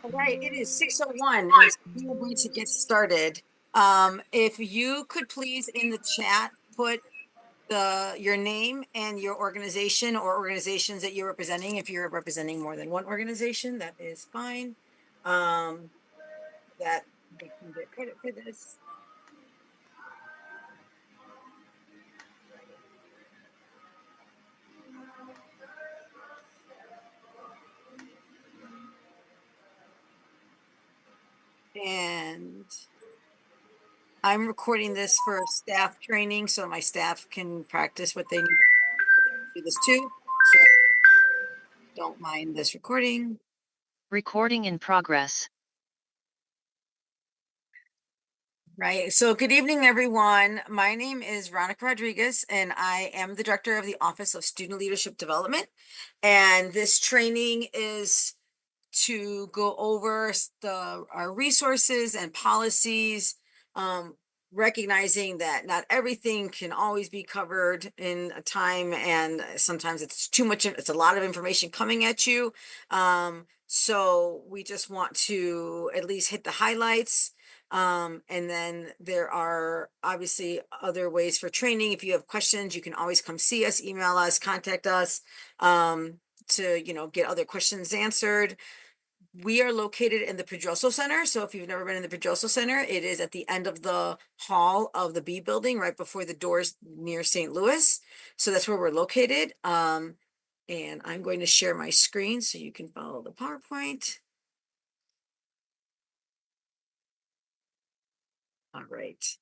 All right, it is 6:01, and we are going to get started. If you could please in the chat put your name and your organization or organizations that you're representing. If you're representing more than one organization, that is fine. That we can get credit for this. And I'm recording this for staff training, so my staff can practice what they need to do this too. So don't mind this recording. Recording in progress. Right. So good evening, everyone. My name is Veronica Rodriguez, and I am the director of the Office of Student Leadership Development. And this training is to go over our resources and policies, recognizing that not everything can always be covered in a time, and sometimes it's too much, it's a lot of information coming at you. So we just want to at least hit the highlights. And then there are obviously other ways for training. If you have questions, you can always come see us, email us, contact us, to get other questions answered. We are located in the Pedroso Center. So if you've never been in the Pedroso Center, it is at the end of the hall of the B building, right before the doors near St. Louis. So that's where we're located. And I'm going to share my screen so you can follow the PowerPoint. All right.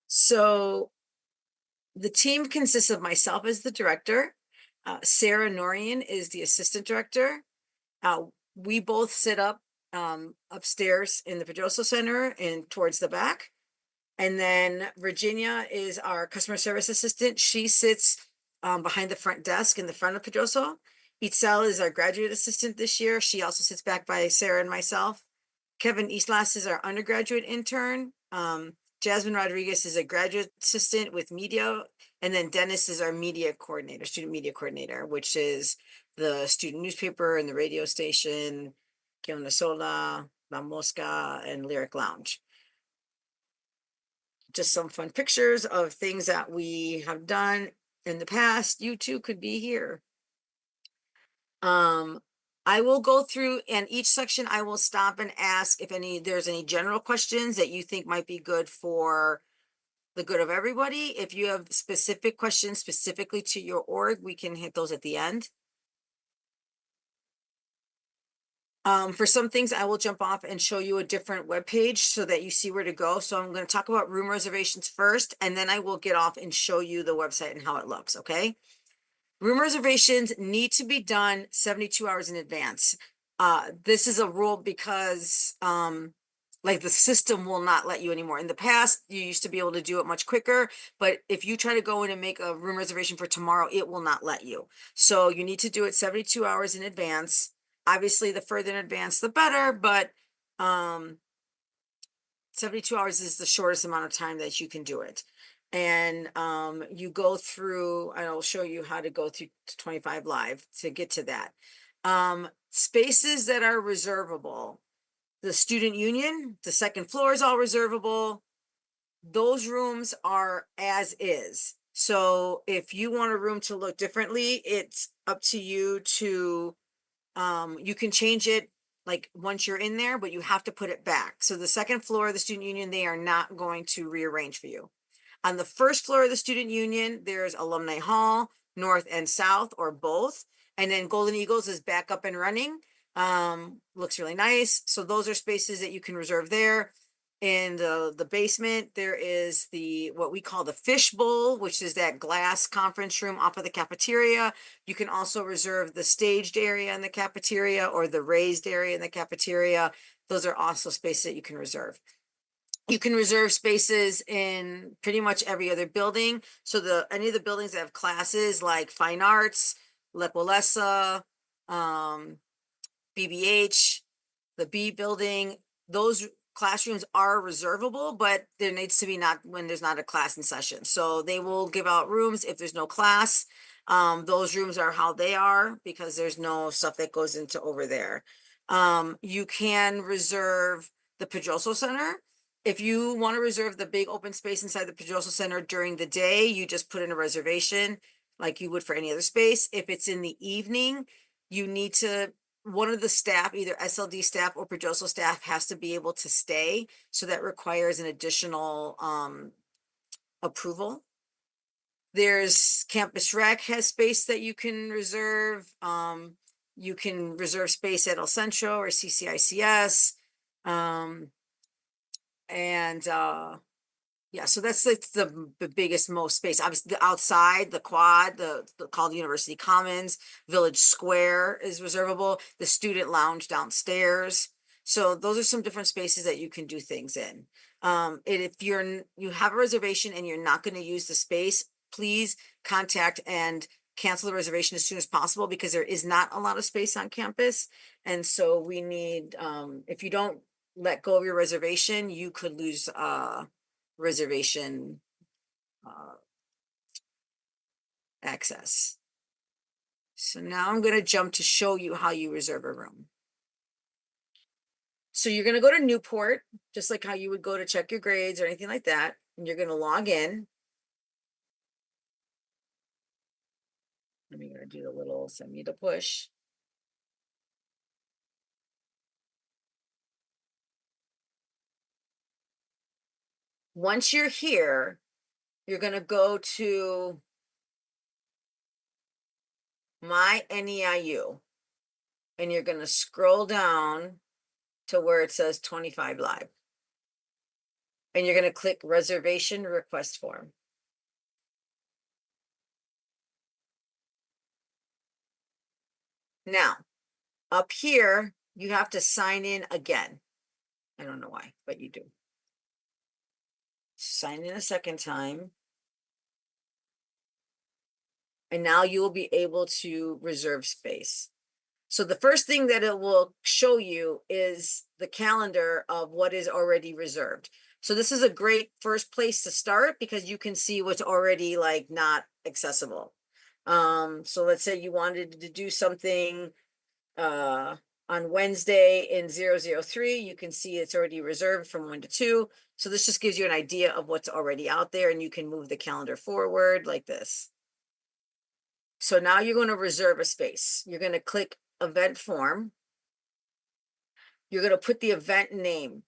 So the team consists of myself as the director. Sarah Norian is the assistant director. We both sit up upstairs in the Pedroso Center and towards the back. And then Virginia is our customer service assistant. She sits behind the front desk in the front of Pedroso. Itzel is our graduate assistant this year. She also sits back by Sarah and myself. Kevin Eastlass is our undergraduate intern. Jasmine Rodriguez is a graduate assistant with media. And then Dennis is our media coordinator, student media coordinator, which is the student newspaper and the radio station, Que Una Sola, La Mosca, and Lyric Lounge. Just some fun pictures of things that we have done in the past. You too could be here. I will go through, and each section I will stop and ask if there's any general questions that you think might be good for the good of everybody. If you have specific questions specifically to your org, we can hit those at the end. For some things, I will jump off and show you a different web page so that you see where to go. So I'm going to talk about room reservations first, and then I will get off and show you the website and how it looks, okay? Room reservations need to be done 72 hours in advance. This is a rule because like the system will not let you anymore. In the past, you used to be able to do it much quicker, but if you try to go in and make a room reservation for tomorrow, it will not let you. So you need to do it 72 hours in advance. Obviously, the further in advance, the better, but 72 hours is the shortest amount of time that you can do it. And you go through, and I'll show you how to go through 25 live to get to that. Spaces that are reservable, the student union, the second floor is all reservable. Those rooms are as is. So if you want a room to look differently, it's up to you to, you can change it like once you're in there, but you have to put it back. So the second floor of the student union, they are not going to rearrange for you. On the first floor of the student union, there's alumni hall, north and south, or both. And then Golden Eagles is back up and running. Looks really nice. So those are spaces that you can reserve there. In the basement, there is the what we call the fish bowl, which is that glass conference room off of the cafeteria. You can also reserve the staged area in the cafeteria or the raised area in the cafeteria. Those are also spaces that you can reserve. You can reserve spaces in pretty much every other building. So any of the buildings that have classes like fine arts, Lepolisa, BBH, the B building, those classrooms are reservable, but there needs to be not when there's not a class in session. So they will give out rooms if there's no class. Those rooms are how they are because there's no stuff that goes into over there. You can reserve the Pedroso Center. If you want to reserve the big open space inside the Pedroso Center during the day, you just put in a reservation like you would for any other space. If it's in the evening, you need to, one of the staff, either SLD staff or Pedroso staff, has to be able to stay. So that requires an additional approval. There's Campus Rec has space that you can reserve. You can reserve space at El Centro or CCICS. And yeah, so that's like the biggest, most space. Obviously, the outside, the quad, the called University Commons, Village Square is reservable. The student lounge downstairs. So those are some different spaces that you can do things in. If you have a reservation and you're not going to use the space, please contact and cancel the reservation as soon as possible because there is not a lot of space on campus. And so we need, if you don't let go of your reservation, you could lose reservation access. So now I'm going to jump to show you how you reserve a room. So you're going to go to Newport, just like how you would go to check your grades or anything like that. And you're going to log in. I'm going to do the little send me the push. Once you're here, you're going to go to my NEIU and you're going to scroll down to where it says 25 live. And you're going to click reservation request form. Now, up here, you have to sign in again. I don't know why, but you do. Sign in a second time. And now you will be able to reserve space. So the first thing that it will show you is the calendar of what is already reserved. So this is a great first place to start because you can see what's already like not accessible. So let's say you wanted to do something on Wednesday in 003, you can see it's already reserved from 1 to 2. So this just gives you an idea of what's already out there and you can move the calendar forward like this. So now you're going to reserve a space. You're going to click event form. You're going to put the event name.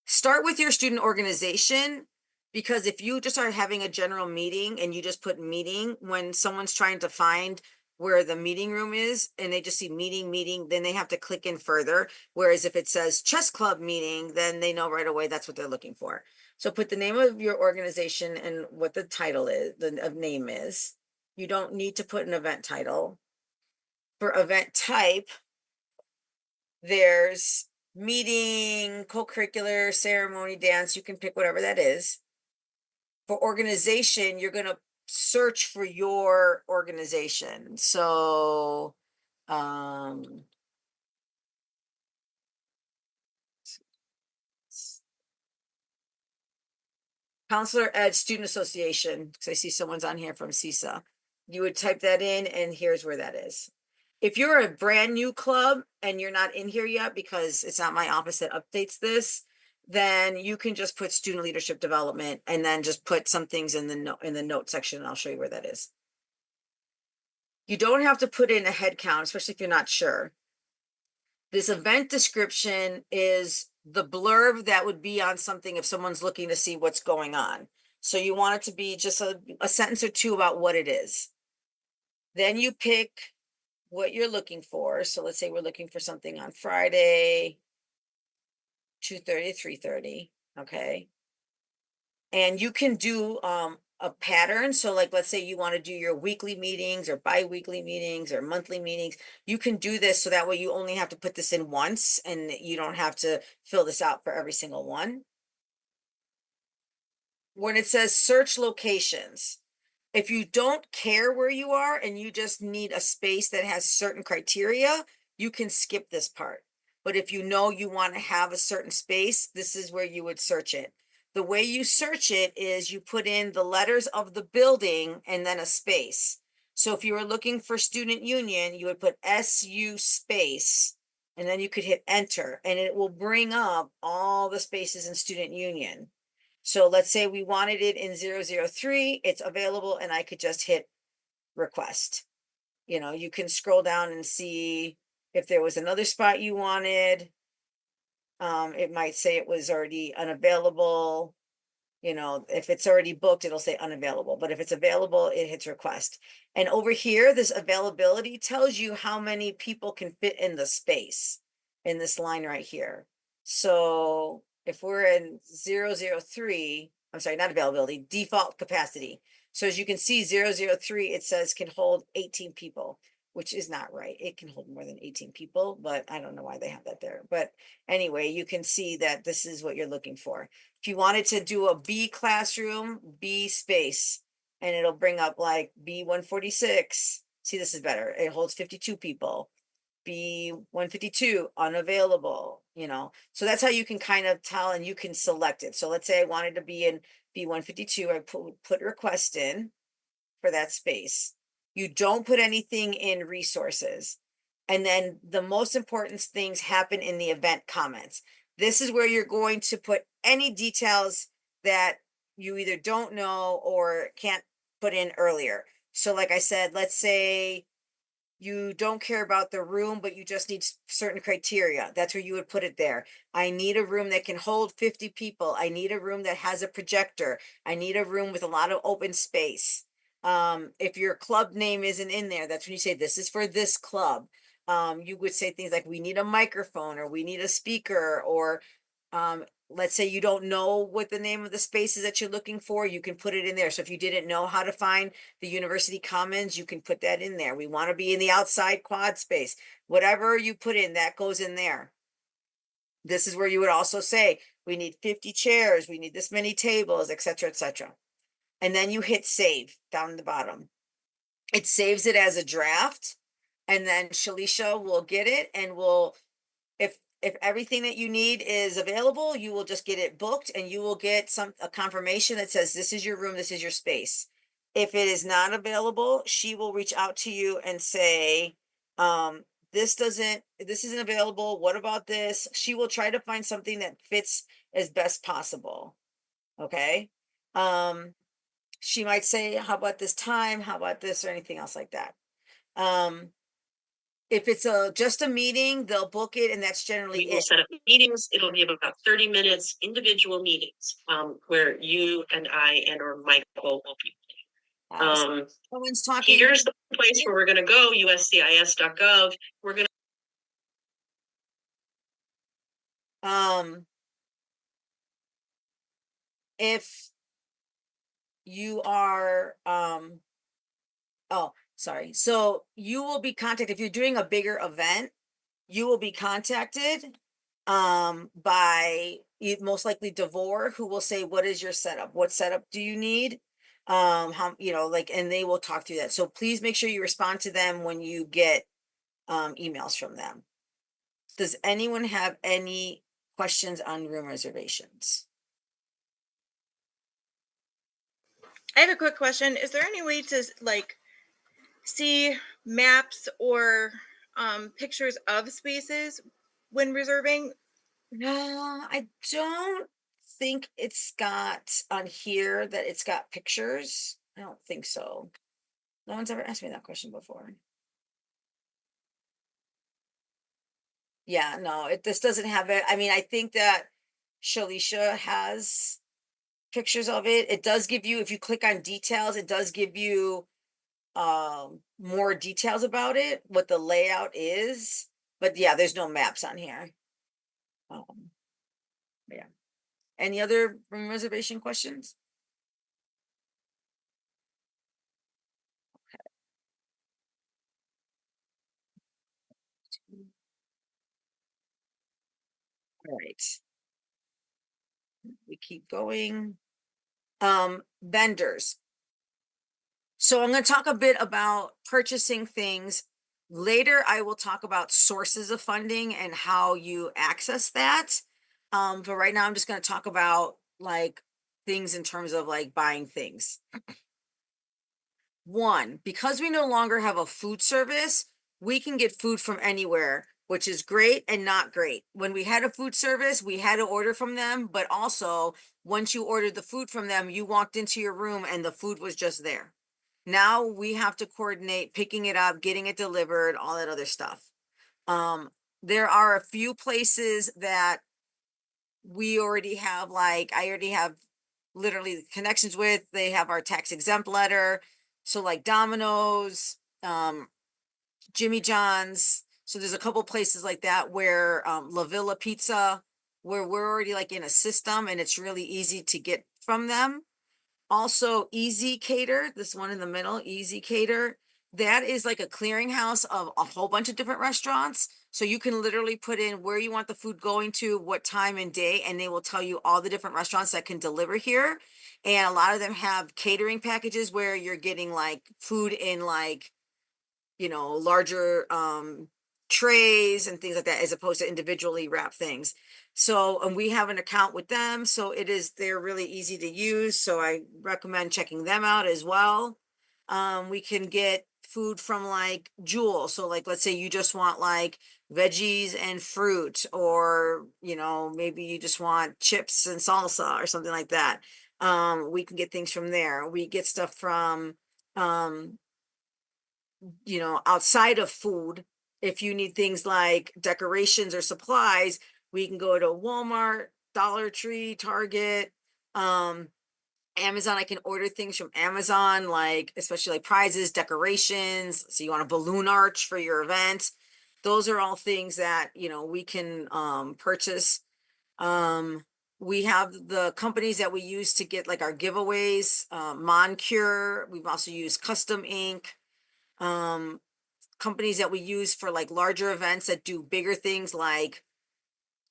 Start with your student organization because if you just are having a general meeting and you just put meeting, when someone's trying to find where the meeting room is and they just see meeting, then they have to click in further. Whereas if it says chess club meeting, then they know right away that's what they're looking for. So put the name of your organization and what the title is, the name is. You don't need to put an event title. For event type, there's meeting, co-curricular, ceremony, dance. You can pick whatever that is. For organization, you're going to search for your organization. So, Counselor Ed Student Association, because I see someone's on here from CISA. You would type that in and here's where that is. If you're a brand new club and you're not in here yet, because it's not my office that updates this, then you can just put student leadership development and then just put some things in the note section, and I'll show you where that is. You don't have to put in a head count, especially if you're not sure. This event description is the blurb that would be on something if someone's looking to see what's going on. So you want it to be just a sentence or two about what it is. Then you pick what you're looking for. So let's say we're looking for something on Friday, 2:30 to 3:30. Okay. And you can do a pattern. So like, let's say you want to do your weekly meetings or bi-weekly meetings or monthly meetings. You can do this so that way you only have to put this in once and you don't have to fill this out for every single one. When it says search locations, if you don't care where you are and you just need a space that has certain criteria, you can skip this part. But if you know you want to have a certain space, this is where you would search it. The way you search it is you put in the letters of the building and then a space. So if you were looking for student union, you would put SU space and then you could hit enter and it will bring up all the spaces in student union. So let's say we wanted it in 003, it's available and I could just hit request. You know, you can scroll down and see if there was another spot you wanted. It might say it was already unavailable. You know, if it's already booked, it'll say unavailable, but if it's available, it hits request. And over here, this availability tells you how many people can fit in the space in this line right here. So if we're in 003, I'm sorry, not availability, default capacity. So as you can see, 003, it says can hold 18 people, which is not right. It can hold more than 18 people, but I don't know why they have that there. But anyway, you can see that this is what you're looking for. If you wanted to do a B classroom, B space, and it'll bring up like B146. See, this is better. It holds 52 people. B152, unavailable, you know. So that's how you can kind of tell and you can select it. So let's say I wanted to be in B152, I put request in for that space. You don't put anything in resources. And then the most important things happen in the event comments. This is where you're going to put any details that you either don't know or can't put in earlier. So like I said, let's say you don't care about the room, but you just need certain criteria. That's where you would put it there. I need a room that can hold 50 people. I need a room that has a projector. I need a room with a lot of open space. If your club name isn't in there, that's when you say this is for this club. You would say things like we need a microphone or we need a speaker or let's say you don't know what the name of the space is that you're looking for, you can put it in there. So if you didn't know how to find the University Commons, you can put that in there. We want to be in the outside quad space. Whatever you put in, that goes in there. This is where you would also say, we need 50 chairs, we need this many tables, etc., etc. And then you hit save down the bottom. It saves it as a draft, and then Shalisha will get it and will if everything that you need is available, you will just get it booked and you will get a confirmation that says this is your room, this is your space. If it is not available, she will reach out to you and say, this isn't available. What about this? She will try to find something that fits as best possible. Okay. She might say, how about this time? How about this or anything else like that? If it's just a meeting, they'll book it and that's generally We will set up meetings. It'll be about 30 minutes, individual meetings, where you and I and or Michael will be. Someone's talking. Here's the place where we're going to go, uscis.gov. We're going to. If you are, oh, sorry. So you will be contacted if you're doing a bigger event. You will be contacted by most likely Devore, who will say, what is your setup? What setup do you need? How, you know, like, and they will talk through that. So please make sure you respond to them when you get emails from them. Does anyone have any questions on room reservations? I have a quick question. Is there any way to like see maps or pictures of spaces when reserving? No, I don't think it's got on here that it's got pictures. I don't think so. No one's ever asked me that question before. Yeah, no, this doesn't have it. I mean, I think that Shalisha has pictures of it. It does give you, if you click on details, it does give you more details about it, what the layout is. But yeah, there's no maps on here. Um, yeah. Any other room reservation questions? All right, we keep going. Vendors. So I'm going to talk a bit about purchasing things. Later, I will talk about sources of funding and how you access that. But right now, I'm just going to talk about like things in terms of like buying things. One, because we no longer have a food service, we can get food from anywhere, which is great and not great. When we had a food service, we had to order from them, but also once you ordered the food from them, you walked into your room and the food was just there. Now we have to coordinate picking it up, getting it delivered, all that other stuff. Um, there are a few places that we already have, like, I already have literally connections with, they have our tax exempt letter. So like Domino's, Jimmy John's. So there's a couple places like that where La Villa Pizza, where we're already like in a system and it's really easy to get from them. Also, Easy Cater, this one in the middle, Easy Cater, that is like a clearinghouse of a whole bunch of different restaurants. So you can literally put in where you want the food going to, what time and day, and they will tell you all the different restaurants that can deliver here. And a lot of them have catering packages where you're getting like food in like, larger trays and things like that, as opposed to individually wrapped things. So, and we have an account with them, so they're really easy to use. So I recommend checking them out as well. We can get food from like Jewel. So like, let's say you just want like veggies and fruit, or, maybe you just want chips and salsa or something like that. We can get things from there. We get stuff from, outside of food. If you need things like decorations or supplies, we can go to Walmart, Dollar Tree, Target, Amazon. I can order things from Amazon, like especially like prizes, decorations. So you want a balloon arch for your event. Those are all things that, we can purchase. Um, we have the companies that we use to get like our giveaways, Moncure. We've also used Custom Ink. Um, Companies that we use for like larger events that do bigger things like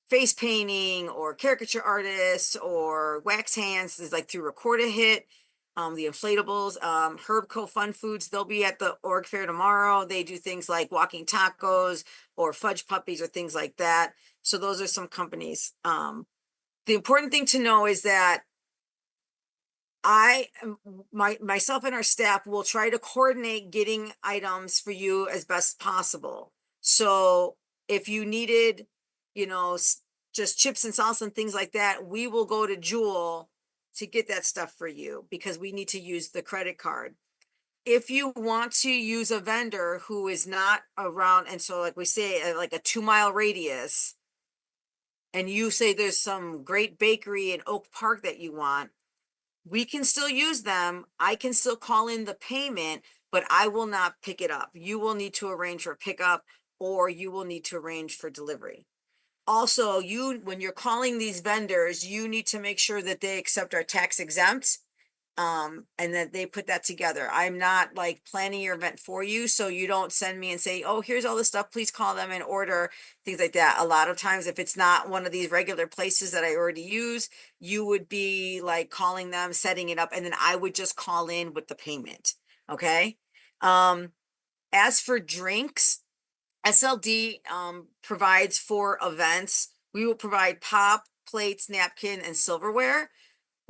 face painting or caricature artists or wax hands is like through Record a Hit. The inflatables, Herbco Fun Foods, they'll be at the org fair tomorrow. They do things like walking tacos or fudge puppies or things like that. So those are some companies. The important thing to know is that myself and our staff will try to coordinate getting items for you as best possible. So if you needed, just chips and salsa and things like that, we will go to Jewel to get that stuff for you because we need to use the credit card. If you want to use a vendor who is not around, and so like we say, like a 2 mile radius, and you say there's some great bakery in Oak Park that you want, we can still use them. I can still call in the payment, but I will not pick it up. You will need to arrange for pickup, or you will need to arrange for delivery. Also, when you're calling these vendors, you need to make sure that they accept our tax exempt, and that they put that together. I'm not like planning your event for you, so you don't send me and say, oh, here's all this stuff, please call them and order, things like that. A lot of times, if it's not one of these regular places that I already use, you would be like calling them, setting it up, and then I would just call in with the payment. Okay. As for drinks, SLD provides for events. We will provide pop, plates, napkin, and silverware.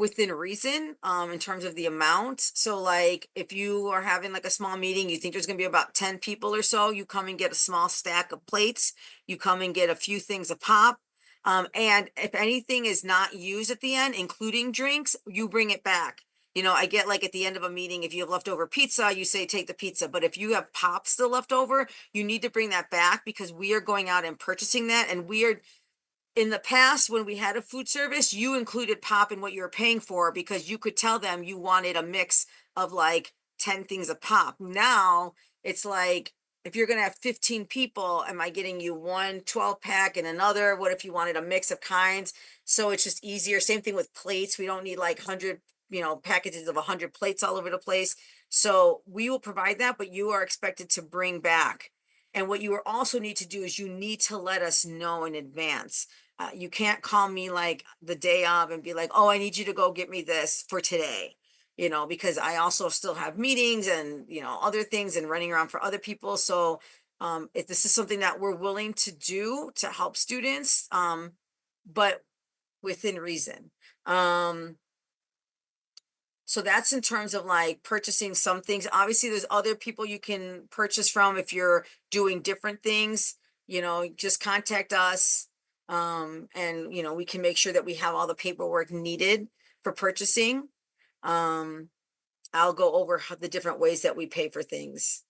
within reason, in terms of the amount. So like if you are having like a small meeting, you think there's gonna be about 10 people or so, you come and get a small stack of plates, you come and get a few things of pop. And if anything is not used at the end, including drinks, you bring it back. You know, I get like at the end of a meeting, if you have leftover pizza, you say take the pizza. But if you have pop still left over, you need to bring that back because we are going out and purchasing that. And we are, in the past, when we had a food service, you included pop in what you were paying for because you could tell them you wanted a mix of like 10 things of pop. Now it's like, if you're gonna have 15 people, am I getting you one 12 pack and another? What if you wanted a mix of kinds? So it's just easier. Same thing with plates. We don't need like 100, packages of 100 plates all over the place. So we will provide that, but you are expected to bring back. And what you also need to do is you need to let us know in advance. You can't call me like the day of and be like, oh, I need you to go get me this for today, because I also still have meetings and, other things and running around for other people. So if this is something that we're willing to do to help students, but within reason. So that's in terms of like purchasing some things. Obviously, there's other people you can purchase from if you're doing different things, just contact us. And we can make sure that we have all the paperwork needed for purchasing. I'll go over the different ways that we pay for things.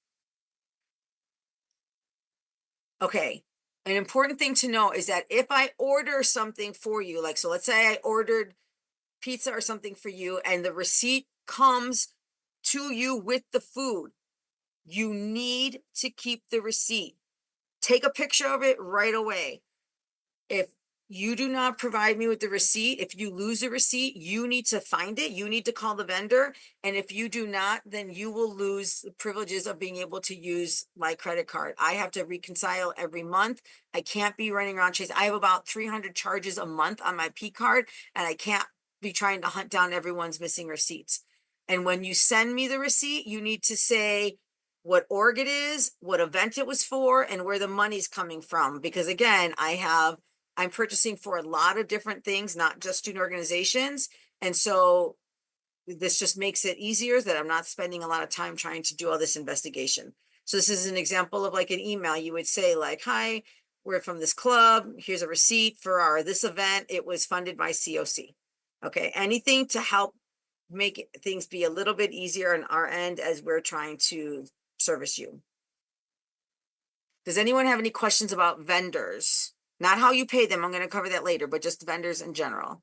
Okay. An important thing to know is that if I order something for you, like, so let's say I ordered pizza or something for you and the receipt comes to you with the food, you need to keep the receipt. Take a picture of it right away. If you do not provide me with the receipt, if you lose the receipt, you need to find it. You need to call the vendor. And if you do not, then you will lose the privileges of being able to use my credit card. I have to reconcile every month. I can't be running around chasing. I have about 300 charges a month on my P card, and I can't be trying to hunt down everyone's missing receipts. And when you send me the receipt, you need to say what org it is, what event it was for, and where the money's coming from. Because again, I'm purchasing for a lot of different things, not just student organizations. And so this just makes it easier that I'm not spending a lot of time trying to do all this investigation. So this is an example of like an email. You would say like, hi, we're from this club. Here's a receipt for this event. It was funded by COC. Okay, anything to help make things be a little bit easier on our end as we're trying to service you. Does anyone have any questions about vendors? Not how you pay them, I'm going to cover that later, but just vendors in general.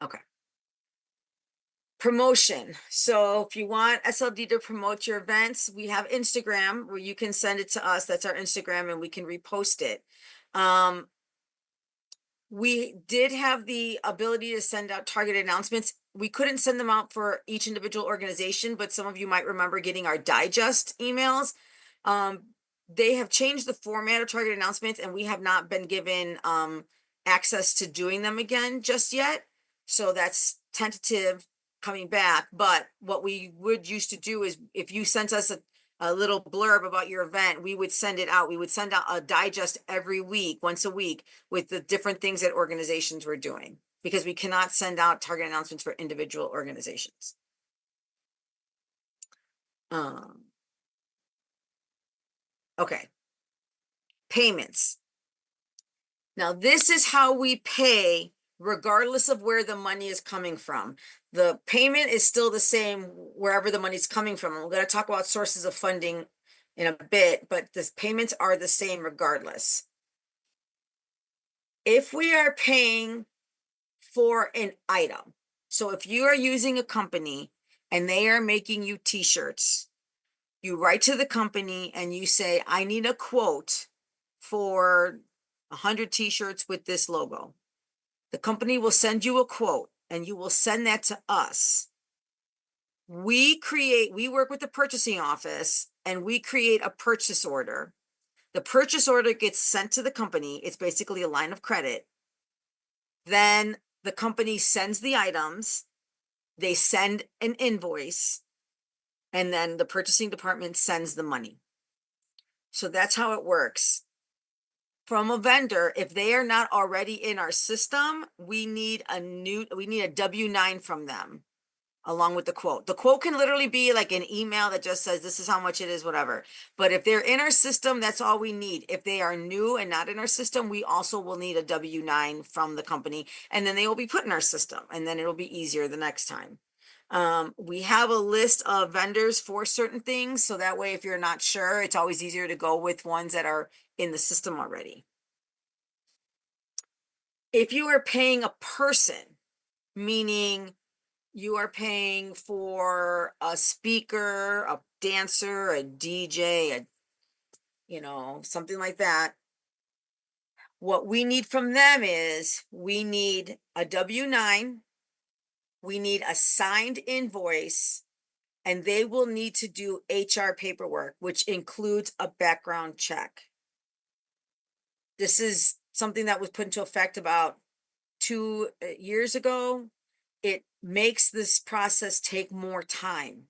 Okay. Promotion. So if you want SLD to promote your events, we have Instagram where you can send it to us. That's our Instagram, and we can repost it. We did have the ability to send out targeted announcements. We couldn't send them out for each individual organization, but some of you might remember getting our digest emails. They have changed the format of targeted announcements, and we have not been given access to doing them again just yet. So that's tentative coming back. But what we would used to do is if you sent us a little blurb about your event, we would send it out. We would send out a digest every week, once a week, with the different things that organizations were doing, because we cannot send out target announcements for individual organizations. Okay. Payments. Now, this is how we pay regardless of where the money is coming from. The payment is still the same wherever the money's coming from. We're going to talk about sources of funding in a bit, but the payments are the same regardless. If we are paying for an item, so if you are using a company and they are making you t-shirts, you write to the company and you say, I need a quote for 100 t-shirts with this logo. The company will send you a quote and you will send that to us. We work with the purchasing office and we create a purchase order. The purchase order gets sent to the company. It's basically a line of credit. Then the company sends the items. They send an invoice, and then the purchasing department sends the money. So that's how it works. from a vendor, if they are not already in our system, we need a W-9 from them along with the quote. The quote can literally be like an email that just says, this is how much it is, whatever. But if they're in our system, that's all we need. If they are new and not in our system, we also will need a W-9 from the company, and then they will be put in our system, and then it'll be easier the next time. We have a list of vendors for certain things, so that way, if you're not sure, it's always easier to go with ones that are in the system already. If you are paying a person, meaning you are paying for a speaker, a dancer, a DJ, something like that. What we need from them is we need a W-9, we need a signed invoice, and they will need to do HR paperwork, which includes a background check. This is something that was put into effect about 2 years ago. It makes this process take more time.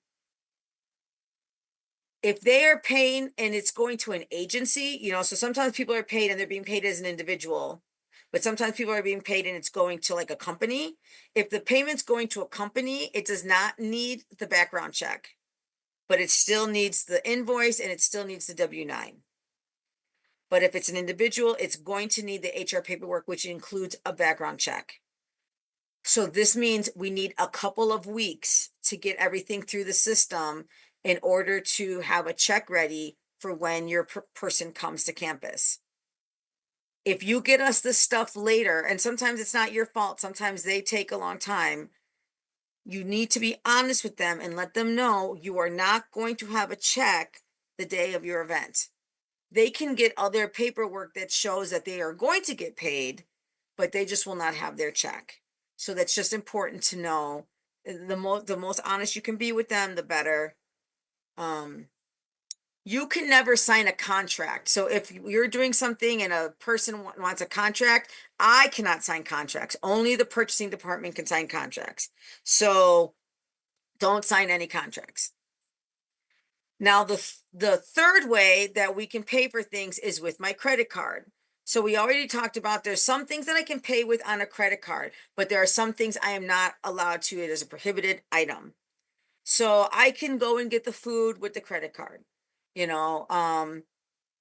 If they are paying and it's going to an agency, so sometimes people are paid and they're being paid as an individual, but sometimes people are being paid and it's going to like a company. If the payment's going to a company, it does not need the background check, but it still needs the invoice and it still needs the W-9. But if it's an individual, it's going to need the HR paperwork, which includes a background check. So this means we need a couple of weeks to get everything through the system in order to have a check ready for when your person comes to campus. If you get us this stuff later, and sometimes it's not your fault, sometimes they take a long time, you need to be honest with them and let them know you are not going to have a check the day of your event. They can get other paperwork that shows that they are going to get paid, but they just will not have their check. So that's just important to know. The most honest you can be with them, the better. You can never sign a contract. So if you're doing something and a person wants a contract, I cannot sign contracts. Only the purchasing department can sign contracts. So don't sign any contracts. Now, the third way that we can pay for things is with my credit card. So we already talked about there's some things that I can pay with on a credit card, but there are some things I am not allowed to. It is a prohibited item. So I can go and get the food with the credit card.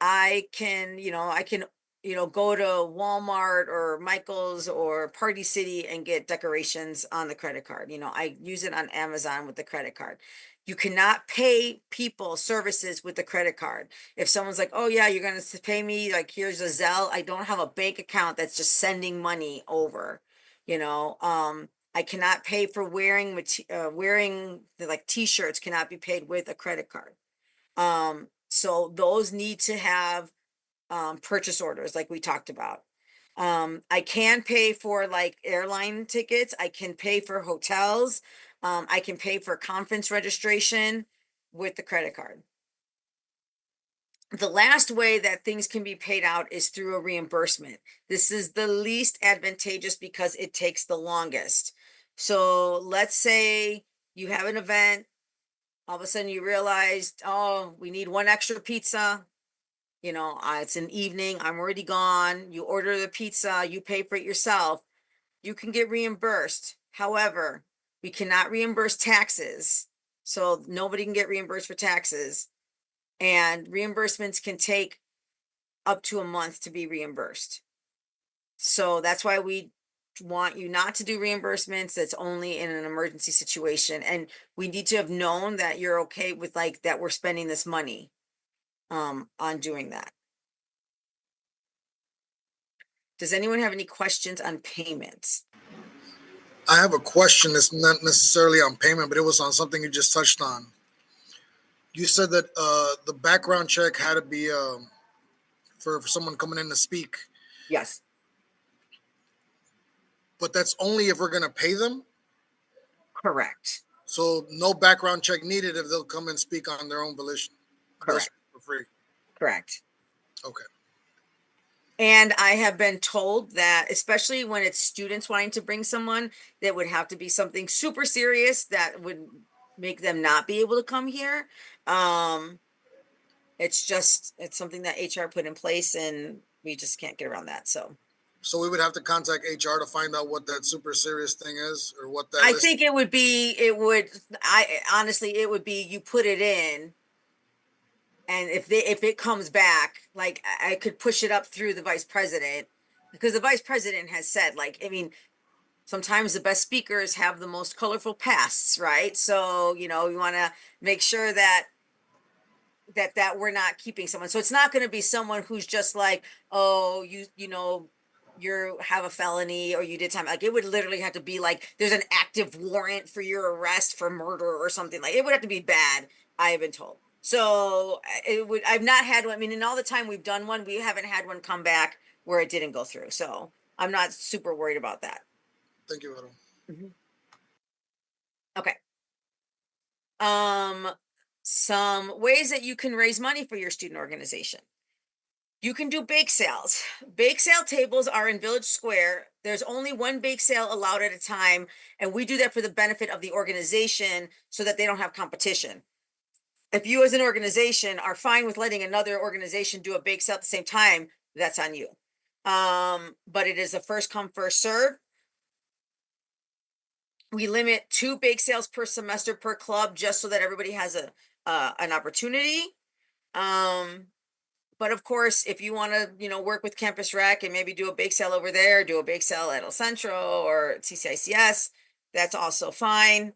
I can go to Walmart or Michael's or Party City and get decorations on the credit card. I use it on Amazon with the credit card. You cannot pay people services with the credit card. If someone's like, oh yeah, you're going to pay me, like, here's a Zelle. I don't have a bank account that's just sending money over, I cannot pay for wearing like t-shirts cannot be paid with a credit card. So those need to have purchase orders like we talked about. I can pay for like airline tickets. I can pay for hotels. I can pay for conference registration with the credit card. The last way that things can be paid out is through a reimbursement. This is the least advantageous because it takes the longest. So let's say you have an event, all of a sudden you realized, oh, we need one extra pizza. It's an evening, I'm already gone. You order the pizza, you pay for it yourself. You can get reimbursed. However, we cannot reimburse taxes. So nobody can get reimbursed for taxes. And reimbursements can take up to a month to be reimbursed. So that's why we want you not to do reimbursements. That's only in an emergency situation. And we need to have known that you're okay with like that we're spending this money on doing that. Does anyone have any questions on payments? I have a question that's not necessarily on payment, but it was on something you just touched on. You said that the background check had to be for someone coming in to speak, Yes, but that's only if we're going to pay them. correct, So no background check needed if they'll come and speak on their own volition. They'll correct, speak for free. correct. Okay. And I have been told that, especially when it's students wanting to bring someone, that would have to be something super serious that would make them not be able to come here. It's something that HR put in place, and we just can't get around that. So So we would have to contact HR to find out what that super serious thing is, or what that I list. think I honestly, it would be, you put it in. And if it comes back, like I could push it up through the vice president, because the vice president has said, like, I mean, sometimes the best speakers have the most colorful pasts, right? So, you know, we want to make sure that we're not keeping someone. So it's not going to be someone who's just like, oh, you know, you have a felony or you did time. Like, it would literally have to be like there's an active warrant for your arrest for murder or something. Like, it would have to be bad, I have been told. So I've not had one. I mean, in all the time we've done one, we haven't had one come back where it didn't go through. So I'm not super worried about that. Thank you, Vero. Mhm. Okay. Some ways that you can raise money for your student organization. You can do bake sales. Bake sale tables are in Village Square. There's only one bake sale allowed at a time, and we do that for the benefit of the organization so that they don't have competition. If you as an organization are fine with letting another organization do a bake sale at the same time, that's on you. But it is a first come, first serve. We limit 2 bake sales per semester per club, just so that everybody has an opportunity. But of course, if you want to, you know, work with Campus Rec and maybe do a bake sale over there, do a bake sale at El Centro or CCICS, that's also fine.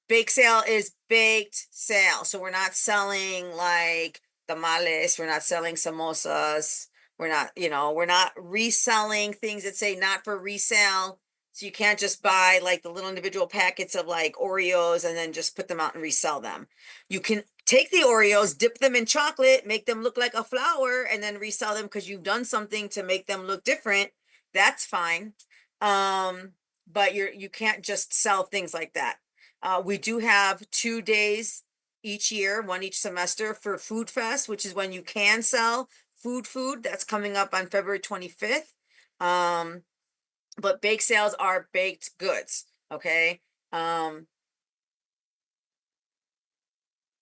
Bake sale is baked sale. So we're not selling like tamales, we're not selling samosas, we're not, you know, we're not reselling things that say not for resale. So you can't just buy like the little individual packets of like Oreos and then just put them out and resell them. You can take the Oreos, dip them in chocolate, make them look like a flower, and then resell them because you've done something to make them look different. That's fine. But you can't just sell things like that. We do have 2 days each year, one each semester, for Food Fest, which is when you can sell food. That's coming up on February 25th. But bake sales are baked goods, okay?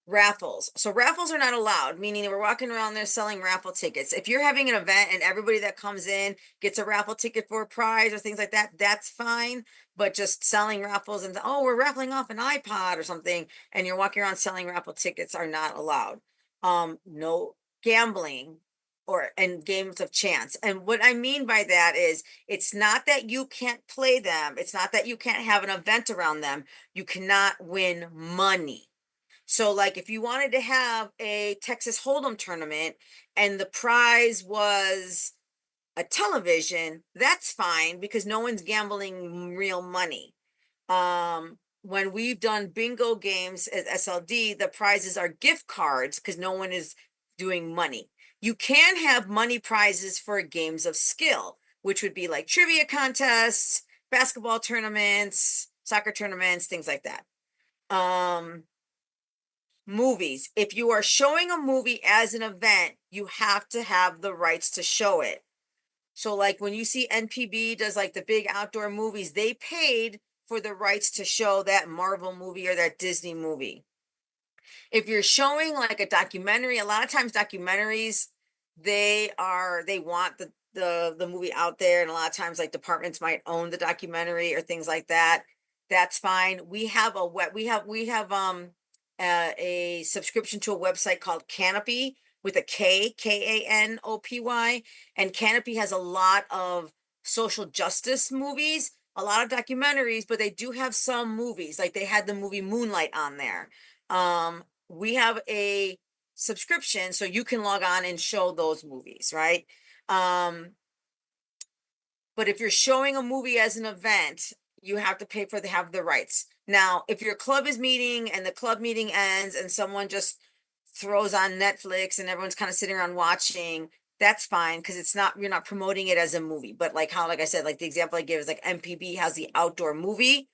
Raffles. So raffles are not allowed, meaning we're walking around there selling raffle tickets. If you're having an event and everybody that comes in gets a raffle ticket for a prize or things like that, that's fine. But just selling raffles and, oh, we're raffling off an iPod or something, and you're walking around selling raffle tickets, are not allowed. No gambling and games of chance. And what I mean by that is, it's not that you can't play them. It's not that you can't have an event around them. You cannot win money. So like if you wanted to have a Texas Hold'em tournament and the prize was a television, that's fine because no one's gambling real money. When we've done bingo games at SLD, the prizes are gift cards because no one is doing money. You can have money prizes for games of skill, which would be like trivia contests, basketball tournaments, soccer tournaments, things like that. Movies. If you are showing a movie as an event, you have to have the rights to show it. So like when you see NPB does like the big outdoor movies, they paid for the rights to show that Marvel movie or that Disney movie. If you're showing like a documentary, a lot of times documentaries, they want the movie out there, and a lot of times like departments might own the documentary or things like that. That's fine. We have a subscription to a website called Canopy with a Kanopy, and Canopy has a lot of social justice movies, a lot of documentaries, but they do have some movies. Like they had the movie Moonlight on there. We have a subscription so you can log on and show those movies, right? But if you're showing a movie as an event, you have to pay for have the rights. Now, if your club is meeting and the club meeting ends and someone just throws on Netflix and everyone's kind of sitting around watching, that's fine because you're not promoting it as a movie. But like I said, like the example I give is like MPB has the outdoor movie,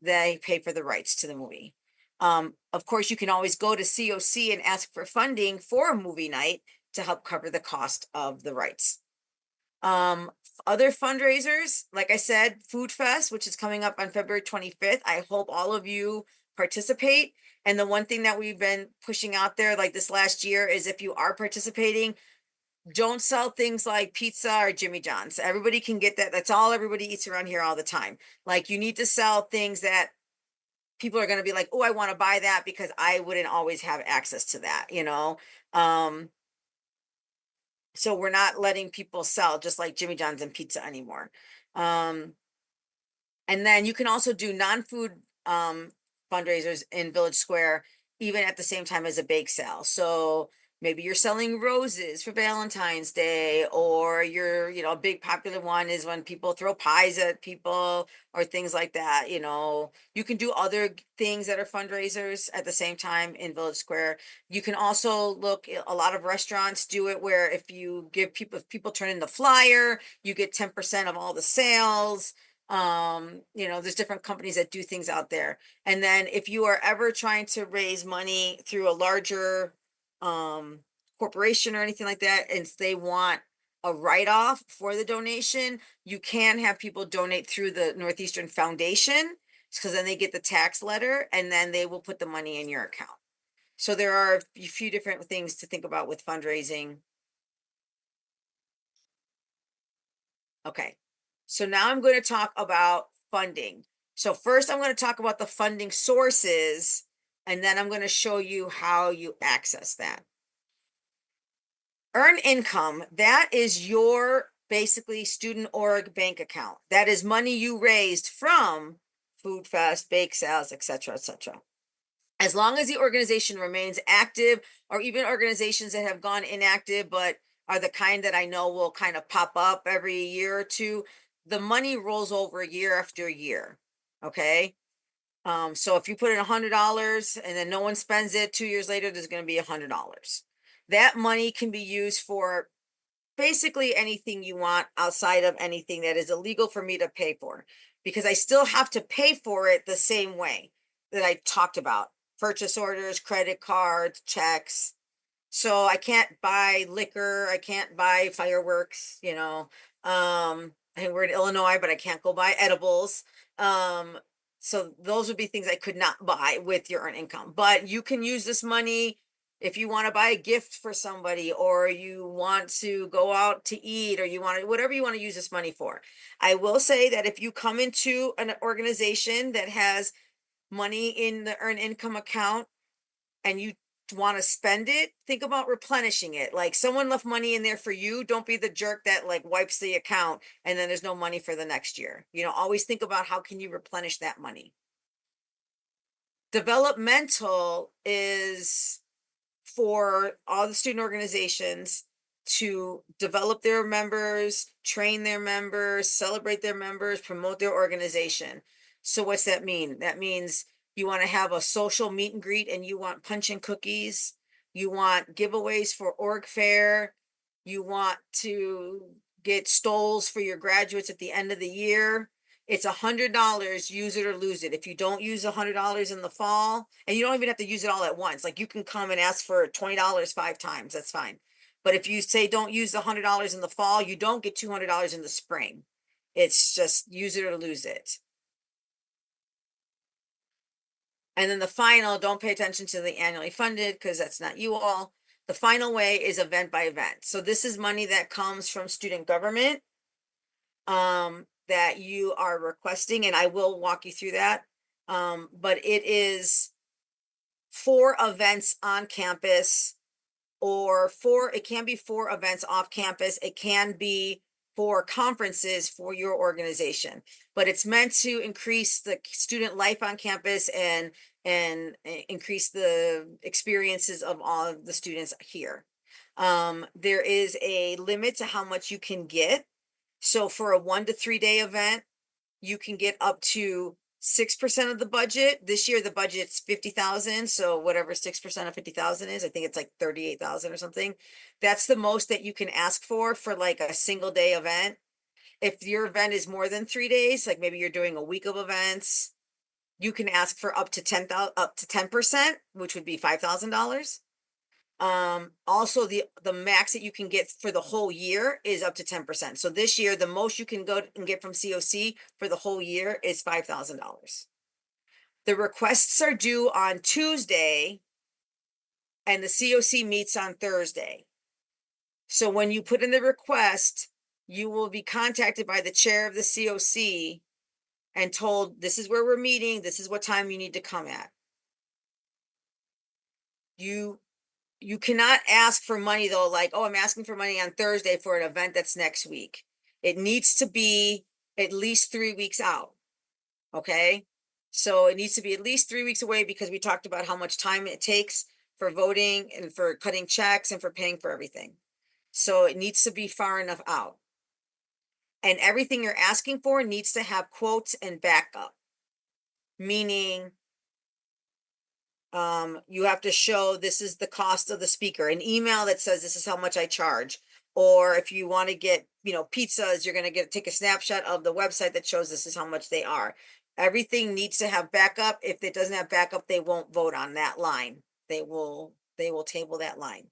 they pay for the rights to the movie. Of course, you can always go to COC and ask for funding for a movie night to help cover the cost of the rights. Other fundraisers, like I said, Food Fest, which is coming up on February 25th. I hope all of you participate. And the one thing that we've been pushing out there like this last year is if you are participating, don't sell things like pizza or Jimmy John's. Everybody can get that. That's all everybody eats around here all the time. Like you need to sell things that people are going to be like, oh, I want to buy that because I wouldn't always have access to that, you know? Um, so we're not letting people sell just like Jimmy John's and pizza anymore. Um, and then you can also do non-food fundraisers in Village Square, even at the same time as a bake sale. So maybe you're selling roses for Valentine's Day, or you're, you know, a big popular one is when people throw pies at people or things like that. You know, you can do other things that are fundraisers at the same time in Village Square. You can also look, a lot of restaurants do it where if you give people, if people turn in the flyer, you get 10% of all the sales. You know, there's different companies that do things out there. And then if you are ever trying to raise money through a larger corporation or anything like that, and they want a write-off for the donation, you can have people donate through the Northeastern Foundation, because then they get the tax letter and then they will put the money in your account. So there are a few different things to think about with fundraising. Okay, so now I'm going to talk about funding. So first I'm going to talk about the funding sources, and then I'm going to show you how you access that. Earn income, that is your basically student org bank account. That is money you raised from Food Fest, bake sales, etc., etc. As long as the organization remains active, or even organizations that have gone inactive but are the kind that I know will kind of pop up every year or two, the money rolls over year after year. Okay. So if you put in $100 and then no one spends it, 2 years later, there's going to be $100. That money can be used for basically anything you want outside of anything that is illegal for me to pay for, because I still have to pay for it the same way that I talked about: purchase orders, credit cards, checks. So I can't buy liquor, I can't buy fireworks, you know. I think we're in Illinois, but I can't go buy edibles. Um, so those would be things I could not buy with your earned income. But you can use this money if you want to buy a gift for somebody, or you want to go out to eat, or you want to, whatever you want to use this money for. I will say that if you come into an organization that has money in the earned income account and you want to spend it, think about replenishing it. Like someone left money in there for you, don't be the jerk that like wipes the account and then there's no money for the next year. You know, always think about how can you replenish that money. Developmental is for all the student organizations to develop their members, train their members, celebrate their members, promote their organization. So what's that mean? That means you want to have a social meet and greet and you want punch and cookies. You want giveaways for org fair. You want to get stoles for your graduates at the end of the year. It's $100, use it or lose it. If you don't use $100 in the fall, and you don't even have to use it all at once, like you can come and ask for $20 5 times, that's fine. But if you say don't use the $100 in the fall, you don't get $200 in the spring. It's just use it or lose it. And then the final, don't pay attention to the annually funded because that's not you all. The final way is event by event. So this is money that comes from student government that you are requesting, and I will walk you through that. But it is for events on campus, or it can be for events off campus. It can be for conferences for your organization, but it's meant to increase the student life on campus and increase the experiences of all of the students here. There is a limit to how much you can get. So for a 1 to 3 day event, you can get up to 6% of the budget. This year, the budget's 50,000. So whatever 6% of 50,000 is, I think it's like 38,000 or something. That's the most that you can ask for like a single day event. If your event is more than 3 days, like maybe you're doing a week of events, you can ask for up to 10%, which would be $5,000. Also the max that you can get for the whole year is up to 10%. So this year, the most you can go and get from COC for the whole year is $5,000. The requests are due on Tuesday and the COC meets on Thursday. So when you put in the request, you will be contacted by the chair of the COC and told, this is where we're meeting, this is what time you need to come at. You cannot ask for money though, like, oh, I'm asking for money on Thursday for an event that's next week. It needs to be at least 3 weeks out. Okay. So it needs to be at least 3 weeks away because we talked about how much time it takes for voting and for cutting checks and for paying for everything. So it needs to be far enough out. And everything you're asking for needs to have quotes and backup. Meaning, you have to show this is the cost of the speaker, an email that says this is how much I charge. Or if you want to get, pizzas, you're going to take a snapshot of the website that shows this is how much they are. Everything needs to have backup. If it doesn't have backup, they won't vote on that line. They will table that line.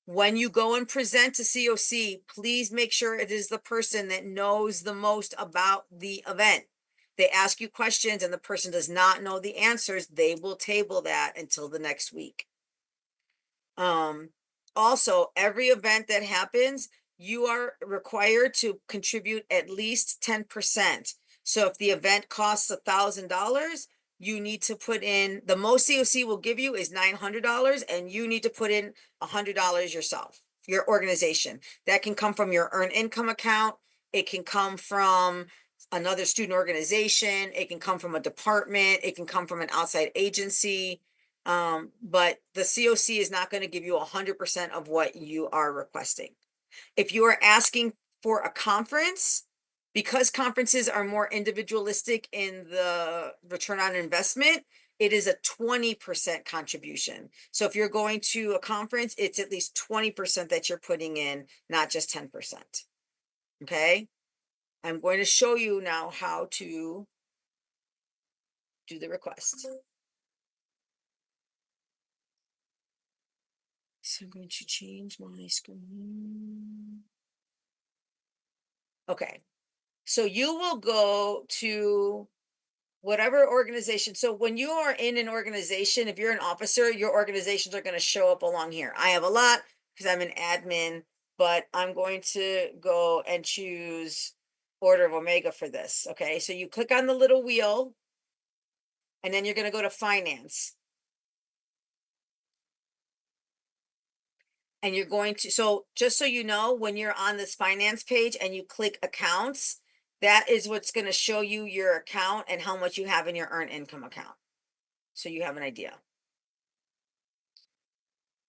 When you go and present to COC, please make sure it is the person that knows the most about the event. They ask you questions and the person does not know the answers, they will table that until the next week. Also, every event that happens, you are required to contribute at least 10%. So if the event costs $1,000, you need to put in, the most COC will give you is $900, and you need to put in $100 yourself, your organization. That can come from your earned income account. It can come from another student organization. It can come from a department. It can come from an outside agency. But the COC is not going to give you 100% of what you are requesting. If you are asking for a conference, because conferences are more individualistic in the return on investment, it is a 20% contribution. So if you're going to a conference, it's at least 20% that you're putting in, not just 10%. Okay. I'm going to show you now how to do the request. So I'm going to change my screen. Okay. So you will go to whatever organization. So when you are in an organization, if you're an officer, your organizations are going to show up along here. I have a lot because I'm an admin, but I'm going to go and choose Order of Omega for this. Okay. So you click on the little wheel and then you're going to go to finance. And you're going to, so just so you know, when you're on this finance page and you click accounts, that is what's going to show you your account and how much you have in your earned income account. So you have an idea.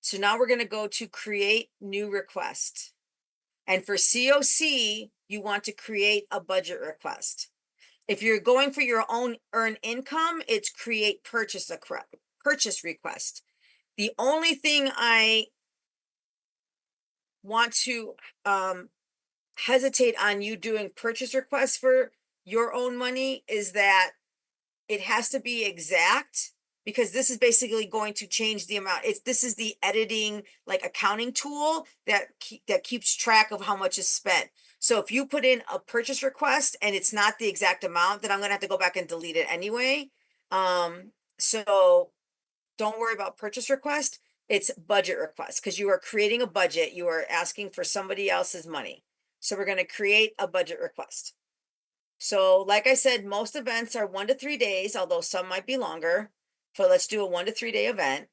So now we're going to go to create new request. And for COC, you want to create a budget request. If you're going for your own earned income, it's create purchase request. The only thing I want to hesitate on you doing purchase requests for your own money is that it has to be exact, because this is basically going to change the amount. This is the editing, like, accounting tool that keeps track of how much is spent. So if you put in a purchase request and it's not the exact amount, then I'm gonna have to go back and delete it anyway. So don't worry about purchase request. It's budget request, because you are creating a budget. You are asking for somebody else's money. So we're going to create a budget request. So like I said, most events are 1 to 3 days, although some might be longer. So let's do a 1 to 3 day event.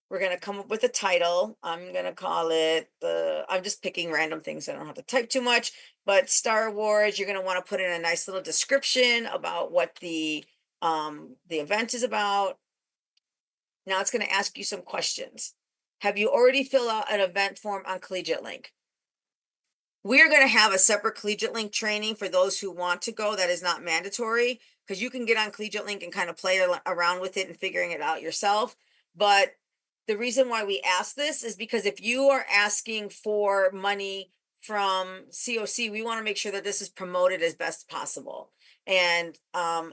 We're going to come up with a title. I'm going to call it I'm just picking random things. I don't have to type too much, but Star Wars. You're going to want to put in a nice little description about what the event is about. Now it's going to ask you some questions. Have you already filled out an event form on Collegiate Link? We are going to have a separate Collegiate Link training for those who want to go. That is not mandatory, because you can get on Collegiate Link and kind of play around with it and figuring it out yourself. But the reason why we ask this is because if you are asking for money from COC, we want to make sure that this is promoted as best possible. And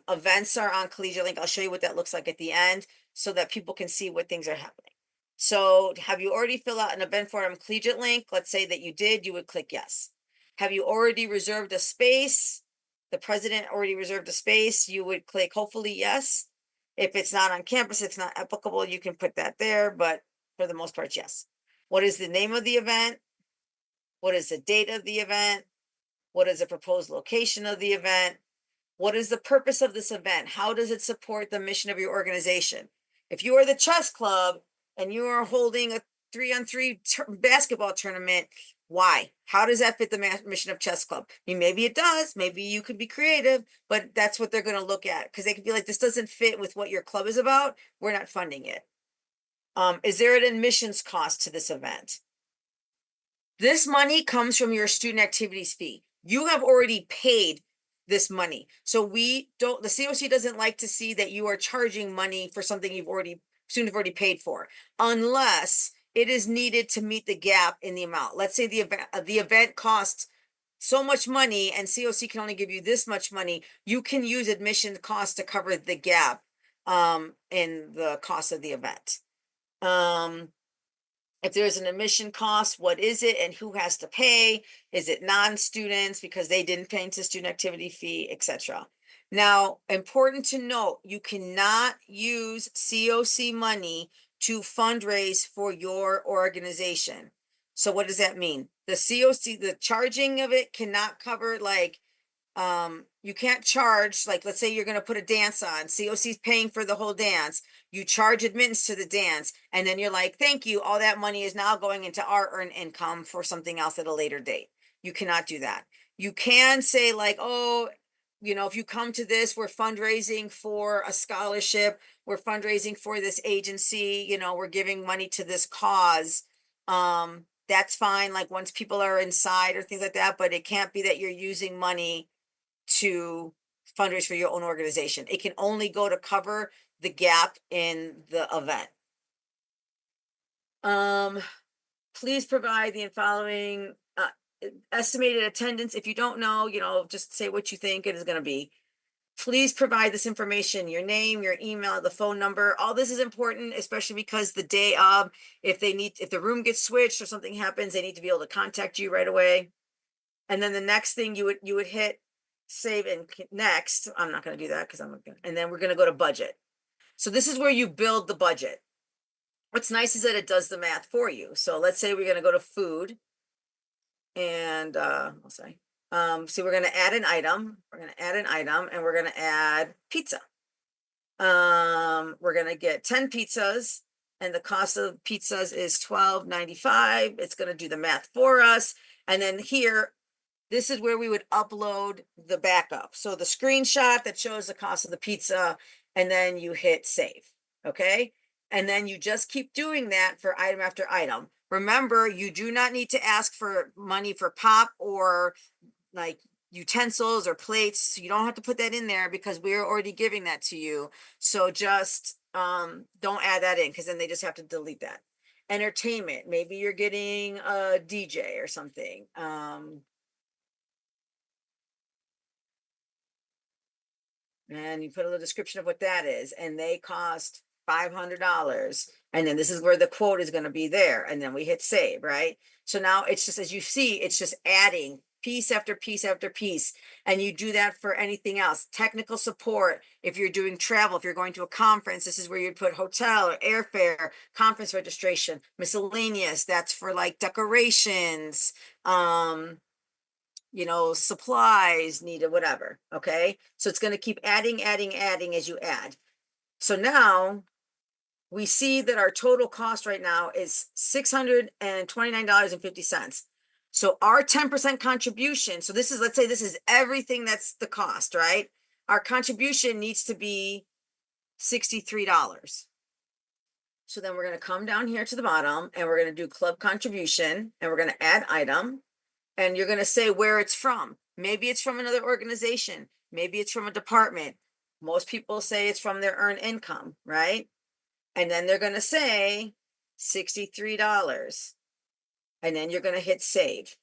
events are on Collegiate Link. I'll show you what that looks like at the end, so that people can see what things are happening. So have you already filled out an event form on Collegiate Link? Let's say that you did, you would click yes. Have you already reserved a space? The president already reserved a space, you would click hopefully yes. If it's not on campus, it's not applicable, you can put that there, but for the most part, yes. What is the name of the event? What is the date of the event? What is the proposed location of the event? What is the purpose of this event? How does it support the mission of your organization? If you are the chess club and you are holding a 3-on-3 basketball tournament, why? How does that fit the mission of chess club? I mean, maybe it does. Maybe you could be creative, but that's what they're going to look at because they could be like, this doesn't fit with what your club is about. We're not funding it. Is there an admissions cost to this event? This money comes from your student activities fee. You have already paid this money. So the COC doesn't like to see that you are charging money for something students have already paid for, unless it is needed to meet the gap in the amount. Let's say the event costs so much money and COC can only give you this much money. You can use admission costs to cover the gap in the cost of the event. If there's an admission cost, what is it and who has to pay? Is it non-students because they didn't pay into student activity fee, etc. Now, important to note, you cannot use COC money to fundraise for your organization. So what does that mean? The COC, the charging of it cannot cover like, you can't charge, like, let's say you're going to put a dance on, COC's paying for the whole dance. You charge admittance to the dance, and then you're like, thank you. All that money is now going into our earned income for something else at a later date. You cannot do that. You can say like, oh, if you come to this, we're fundraising for a scholarship. We're fundraising for this agency. We're giving money to this cause. That's fine. Like once people are inside or things like that, but it can't be that you're using money to fundraise for your own organization. It can only go to cover the gap in the event. Please provide the following estimated attendance. If you don't know, just say what you think it is going to be. Please provide this information, your name, your email, the phone number. All this is important, especially because the day of, if the room gets switched or something happens, they need to be able to contact you right away. And then the next thing you would hit save and next. I'm not going to do that because and then we're going to go to budget. So this is where you build the budget. What's nice is that it does the math for you. So let's say we're going to go to food and so we're going to add an item. We're going to add an item and we're going to add pizza. We're going to get 10 pizzas and the cost of pizzas is $12.95. It's going to do the math for us. And then here, this is where we would upload the backup. So the screenshot that shows the cost of the pizza, and then you hit save, okay? And then you just keep doing that for item after item. Remember, you do not need to ask for money for pop or like utensils or plates. You don't have to put that in there because we're already giving that to you. So just don't add that in because then they just have to delete that. Entertainment, maybe you're getting a DJ or something. And you put a little description of what that is, and they cost $500. And then this is where the quote is going to be there. And then we hit save, right? So now it's just, as you see, it's just adding piece after piece after piece. And you do that for anything else. Technical support, if you're doing travel, if you're going to a conference, this is where you'd put hotel or airfare, conference registration, miscellaneous, that's for like decorations, supplies needed, whatever. Okay. So it's going to keep adding as you add. So now we see that our total cost right now is $629.50. So our 10% contribution. So let's say this is everything that's the cost, right? Our contribution needs to be $63. So then we're going to come down here to the bottom and we're going to do club contribution and we're going to add item. And you're going to say where it's from. Maybe it's from another organization. Maybe it's from a department. Most people say it's from their earned income, right? And then they're going to say $63. And then you're going to hit save.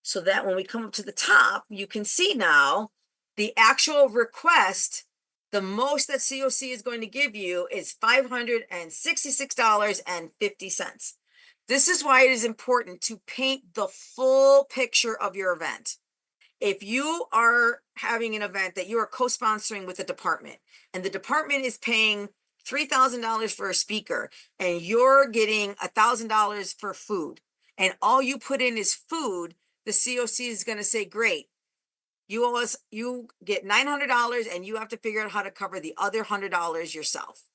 So that when we come up to the top, you can see now the actual request, the most that COC is going to give you is $566.50. This is why it is important to paint the full picture of your event. If you are having an event that you are co-sponsoring with a department and the department is paying $3,000 for a speaker and you're getting $1,000 for food and all you put in is food, the COC is going to say, great, you owe us, you get $900 and you have to figure out how to cover the other $100 yourself.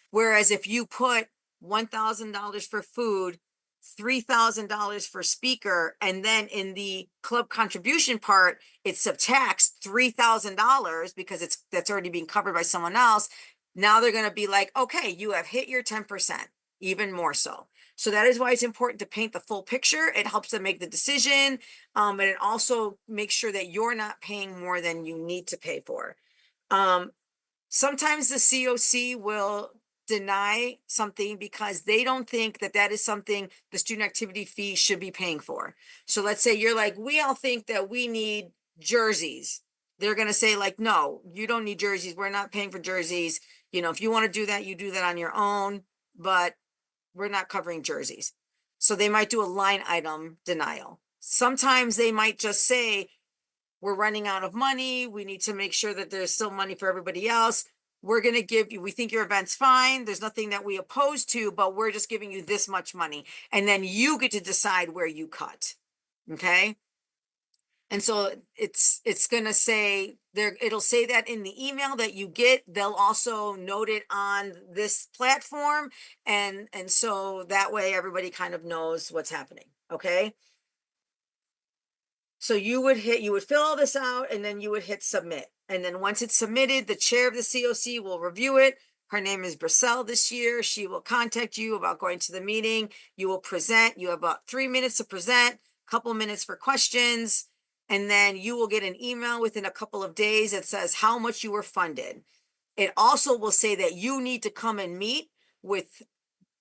Whereas if you put $1,000 for food, $3,000 for speaker, and then in the club contribution part, it subtracts $3,000 because that's already being covered by someone else. Now they're going to be like, okay, you have hit your 10%, even more so. So that is why it's important to paint the full picture. It helps them make the decision. And it also makes sure that you're not paying more than you need to pay for. Sometimes the COC will deny something because they don't think that that is something the student activity fee should be paying for. So let's say you're like, we all think that we need jerseys. They're going to say like, no, you don't need jerseys. We're not paying for jerseys. You know, if you want to do that, you do that on your own, but we're not covering jerseys. So they might do a line item denial. Sometimes they might just say, we're running out of money. We need to make sure that there's still money for everybody else. We're going to give you, we think your event's fine. There's nothing that we oppose to, but we're just giving you this much money. And then you get to decide where you cut. Okay. And so it's going to say there, it'll say that in the email that you get. They'll also note it on this platform. And so that way everybody kind of knows what's happening. Okay. So you would fill all this out and then you would hit submit. And then once it's submitted, the chair of the COC will review it. Her name is Bracelle this year. She will contact you about going to the meeting. You will present. You have about 3 minutes to present, a couple minutes for questions. And then you will get an email within a couple of days that says how much you were funded. It also will say that you need to come and meet with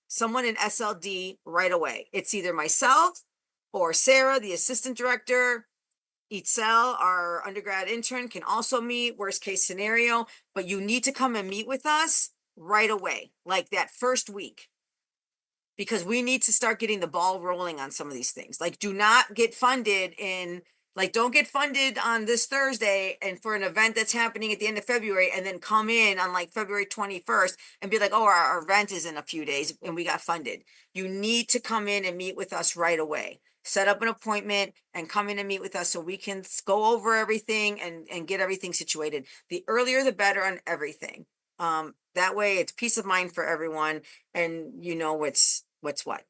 someone in SLD right away. It's either myself or Sarah, the assistant director. Itzel, our undergrad intern, can also meet, worst case scenario, but you need to come and meet with us right away, like that first week, because we need to start getting the ball rolling on some of these things. Like, do not get funded don't get funded on this Thursday and for an event that's happening at the end of February, and then come in on like February 21st and be like, oh, our event is in a few days and we got funded. You need to come in and meet with us right away. Set up an appointment and come in and meet with us so we can go over everything and get everything situated. The earlier, the better on everything. That way it's peace of mind for everyone and you know what's what.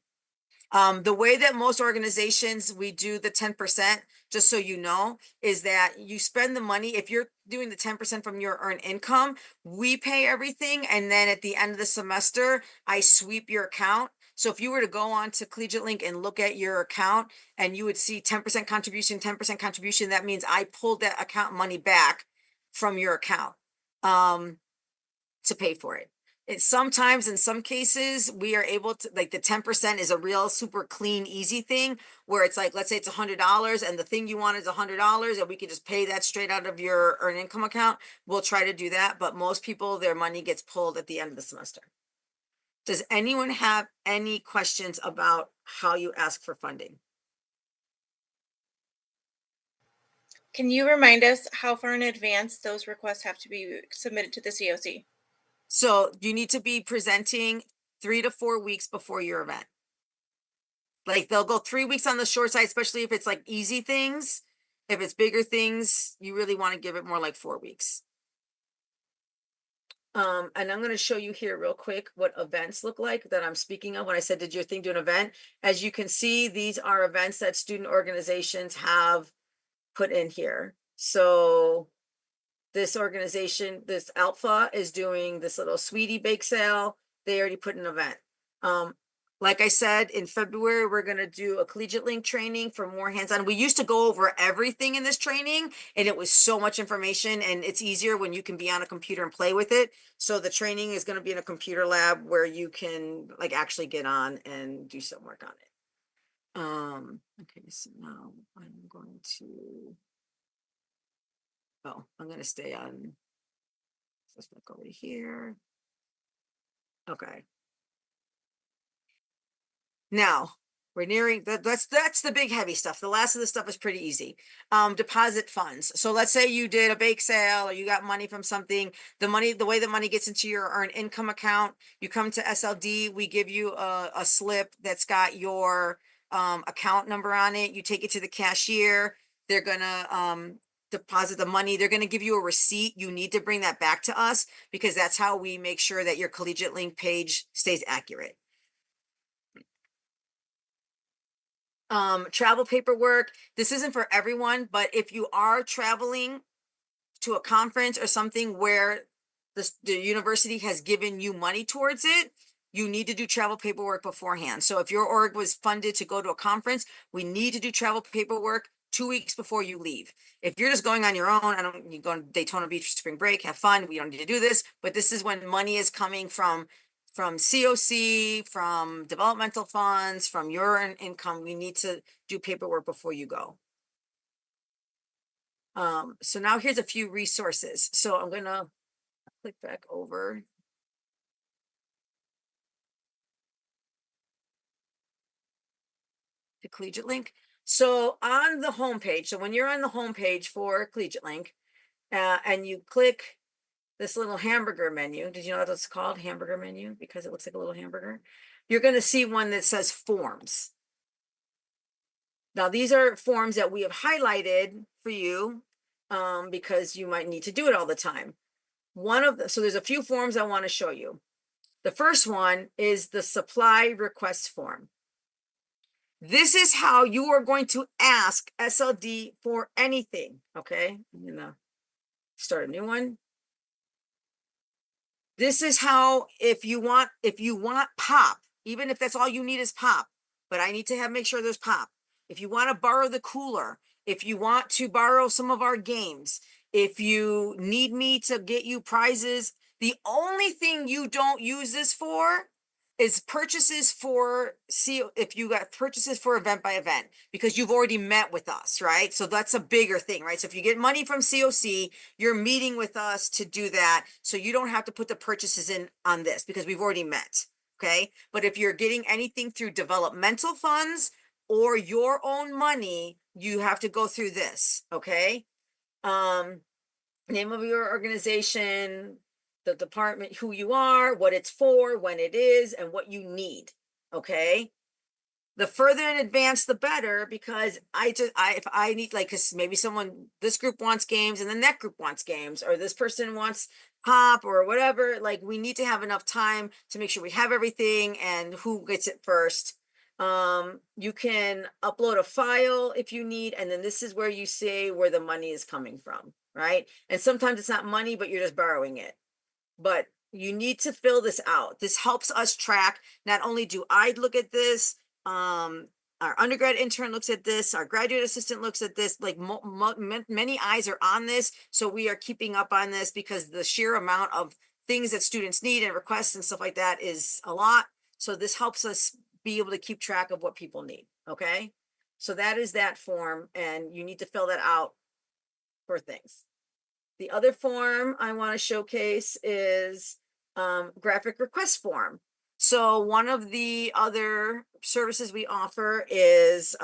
The way that most organizations, we do the 10%, just so you know, is that you spend the money. If you're doing the 10% from your earned income, we pay everything. And then at the end of the semester, I sweep your account. So if you were to go on to Collegiate Link and look at your account and you would see 10% contribution, 10% contribution, that means I pulled that account money back from your account to pay for it. It's sometimes in some cases we are able to, like, the 10% is a real super clean, easy thing where it's like, let's say it's $100 and the thing you want is $100 and we could just pay that straight out of your earned income account. We'll try to do that. But most people, their money gets pulled at the end of the semester. Does anyone have any questions about how you ask for funding? Can you remind us how far in advance those requests have to be submitted to the COC? So you need to be presenting 3 to 4 weeks before your event. Like, they'll go 3 weeks on the short side, especially if it's like easy things. If it's bigger things, you really want to give it more like 4 weeks. And I'm going to show you here real quick what events look like that I'm speaking of when I said, did your thing do an event? As you can see, these are events that student organizations have put in here. So this organization, this Alpha, is doing this little sweetie bake sale. They already put an event. Like I said, in February, we're going to do a Collegiate Link training for more hands-on. We used to go over everything in this training, and it was so much information, and it's easier when you can be on a computer and play with it. So the training is going to be in a computer lab where you can like actually get on and do some work on it. Okay, so now I'm going to, I'm going to stay on, let's look over here. Okay. Now we're nearing that's the big heavy stuff. The last of the stuff is pretty easy. Deposit funds. So let's say you did a bake sale or you got money from something. The way the money gets into your earned income account, you come to SLD, we give you a slip that's got your account number on it. You take it to the cashier. They're gonna deposit the money. They're gonna give you a receipt. You need to bring that back to us because that's how we make sure that your Collegiate Link page stays accurate. Travel paperwork. This isn't for everyone, but if you are traveling to a conference or something where the university has given you money towards it, you need to do travel paperwork beforehand. So if your org was funded to go to a conference, we need to do travel paperwork 2 weeks before you leave. If you're just going on your own, you go to Daytona Beach for spring break, have fun. We don't need to do this, but this is when money is coming from COC, from developmental funds, from your income. We need to do paperwork before you go. So now here's a few resources. So I'm gonna click back over. The Collegiate Link. So on the homepage, so when you're on the homepage for Collegiate Link, and you click this little hamburger menu, did you know that's called hamburger menu? Because it looks like a little hamburger. You're gonna see one that says forms. Now, these are forms that we have highlighted for you because you might need to do it all the time. So there's a few forms I want to show you. The first one is the supply request form. This is how you are going to ask SLD for anything, okay? I'm gonna start a new one. This is how, if you want pop, even if that's all you need is pop, but I need to make sure there's pop. If you want to borrow the cooler, if you want to borrow some of our games, if you need me to get you prizes, the only thing you don't use this for is purchases for if you got purchases for event by event, because you've already met with us, right? So that's a bigger thing, right? So if you get money from COC, you're meeting with us to do that. So you don't have to put the purchases in on this because we've already met, okay? But if you're getting anything through developmental funds or your own money, you have to go through this, okay? Name of your organization, the department, who you are, what it's for, when it is, and what you need, okay? The further in advance, the better, because if I need, like, cause maybe this group wants games and then that group wants games, or this person wants pop or whatever, like, we need to have enough time to make sure we have everything and who gets it first. You can upload a file if you need, and then this is where you say where the money is coming from, right? And sometimes it's not money, but you're just borrowing it. But you need to fill this out. This helps us track. Not only do I look at this, our undergrad intern looks at this, our graduate assistant looks at this, like many eyes are on this. So we are keeping up on this because the sheer amount of things that students need and requests and stuff like that is a lot. So this helps us be able to keep track of what people need, okay? So that is that form, and you need to fill that out for things. The other form I want to showcase is graphic request form. So one of the other services we offer is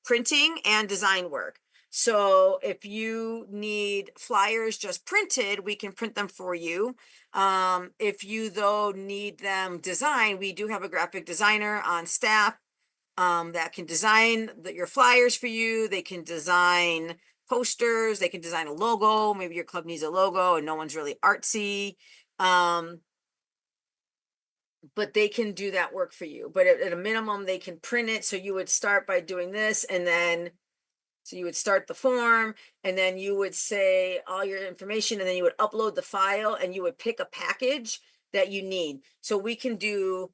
printing and design work. So if you need flyers just printed, we can print them for you. If you though need them designed, we do have a graphic designer on staff that can design your flyers for you. They can design posters, they can design a logo. Maybe your club needs a logo and no one's really artsy. But they can do that work for you. But at a minimum, they can print it. So you would start by doing this, and then so you would start the form, and then you would say all your information, and then you would upload the file, and you would pick a package that you need. So we can do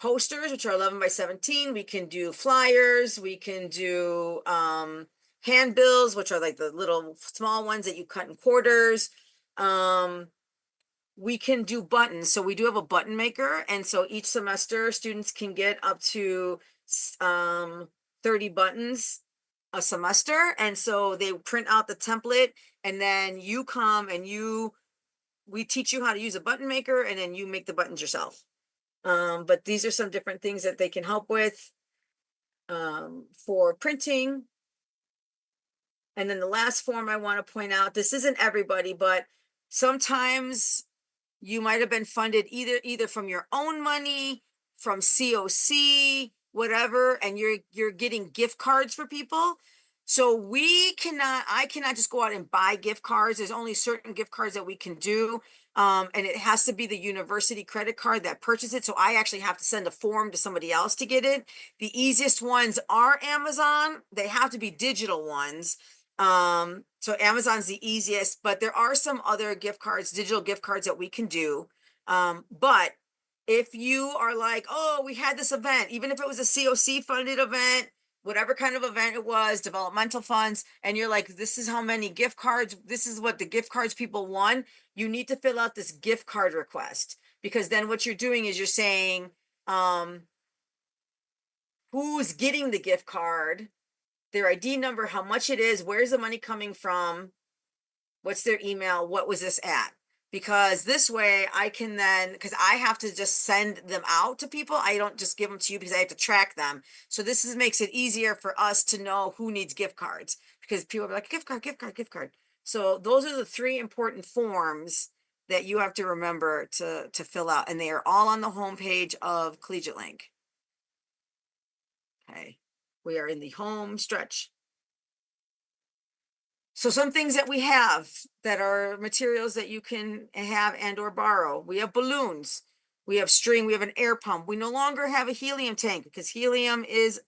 posters, which are 11 by 17. We can do flyers. We can do handbills, which are like the little small ones that you cut in quarters. We can do buttons. So we do have a button maker. And so each semester students can get up to 30 buttons a semester. And so they print out the template, and then you come and we teach you how to use a button maker, and then you make the buttons yourself. But these are some different things that they can help with for printing. And then the last form I want to point out, this isn't everybody, but sometimes you might have been funded either from your own money, from COC, whatever, and you're getting gift cards for people. So I cannot just go out and buy gift cards. There's only certain gift cards that we can do. And it has to be the university credit card that purchased it. So I actually have to send a form to somebody else to get it. The easiest ones are Amazon. They have to be digital ones. So Amazon's the easiest, but there are some other gift cards, digital gift cards that we can do. But if you are like, oh, we had this event, even if it was a COC funded event, whatever kind of event it was, developmental funds, and you're like, this is how many gift cards, this is what the gift cards people won, you need to fill out this gift card request, because then what you're doing is you're saying, who's getting the gift card, their ID number, how much it is, where's the money coming from, what's their email, what was this at? Because this way I can then, because I have to just send them out to people. I don't just give them to you because I have to track them. So makes it easier for us to know who needs gift cards, because people are like, gift card, gift card, gift card. So those are the 3 important forms that you have to remember to fill out. And they are all on the homepage of Collegiate Link. Okay, we are in the home stretch. So some things that we have that are materials that you can have and or borrow. We have balloons, we have string, we have an air pump. We no longer have a helium tank because helium there's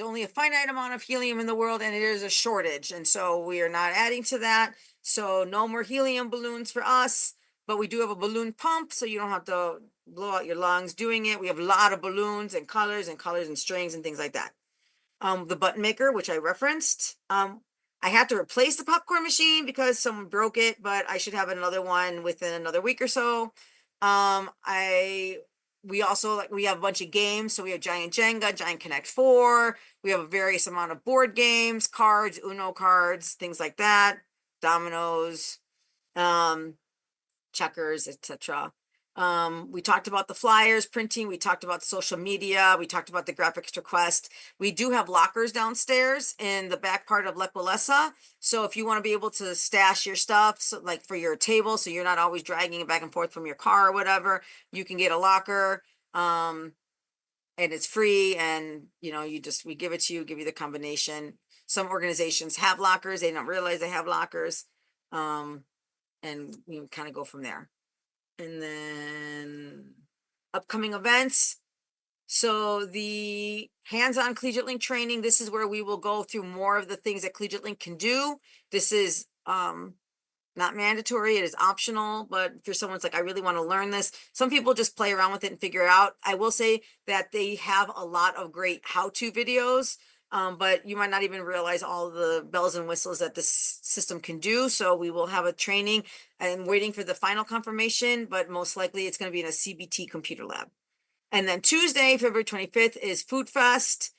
only a finite amount of helium in the world and it is a shortage. And so we are not adding to that. So no more helium balloons for us, but we do have a balloon pump. So you don't have to blow out your lungs doing it. We have a lot of balloons and colors and strings and things like that. The button maker, which I referenced. I had to replace the popcorn machine because someone broke it, but I should have another one within another week or so. We also we have a bunch of games. So we have Giant Jenga, Giant Connect 4. We have a various amount of board games, cards, Uno cards, things like that, dominoes, checkers, etc. We talked about the flyers printing, we talked about social media, we talked about the graphics request. We do have lockers downstairs in the back part of Lequalesa. So if you want to be able to stash your stuff, so like for your table, so you're not always dragging it back and forth from your car or whatever, you can get a locker. And it's free, and we give it to you, give you the combination. Some organizations have lockers, they don't realize they have lockers. And we kind of go from there. And then upcoming events. So the hands-on Collegiate Link training, this is where we will go through more of the things that Collegiate Link can do. This is not mandatory, it is optional, but if you're someone's like, I really want to learn this, some people just play around with it and figure it out. I will say that they have a lot of great how-to videos, but you might not even realize all the bells and whistles that this system can do. So we will have a training. I'm waiting for the final confirmation, but most likely it's going to be in a CBT computer lab. And then Tuesday, February 25th is Food Fest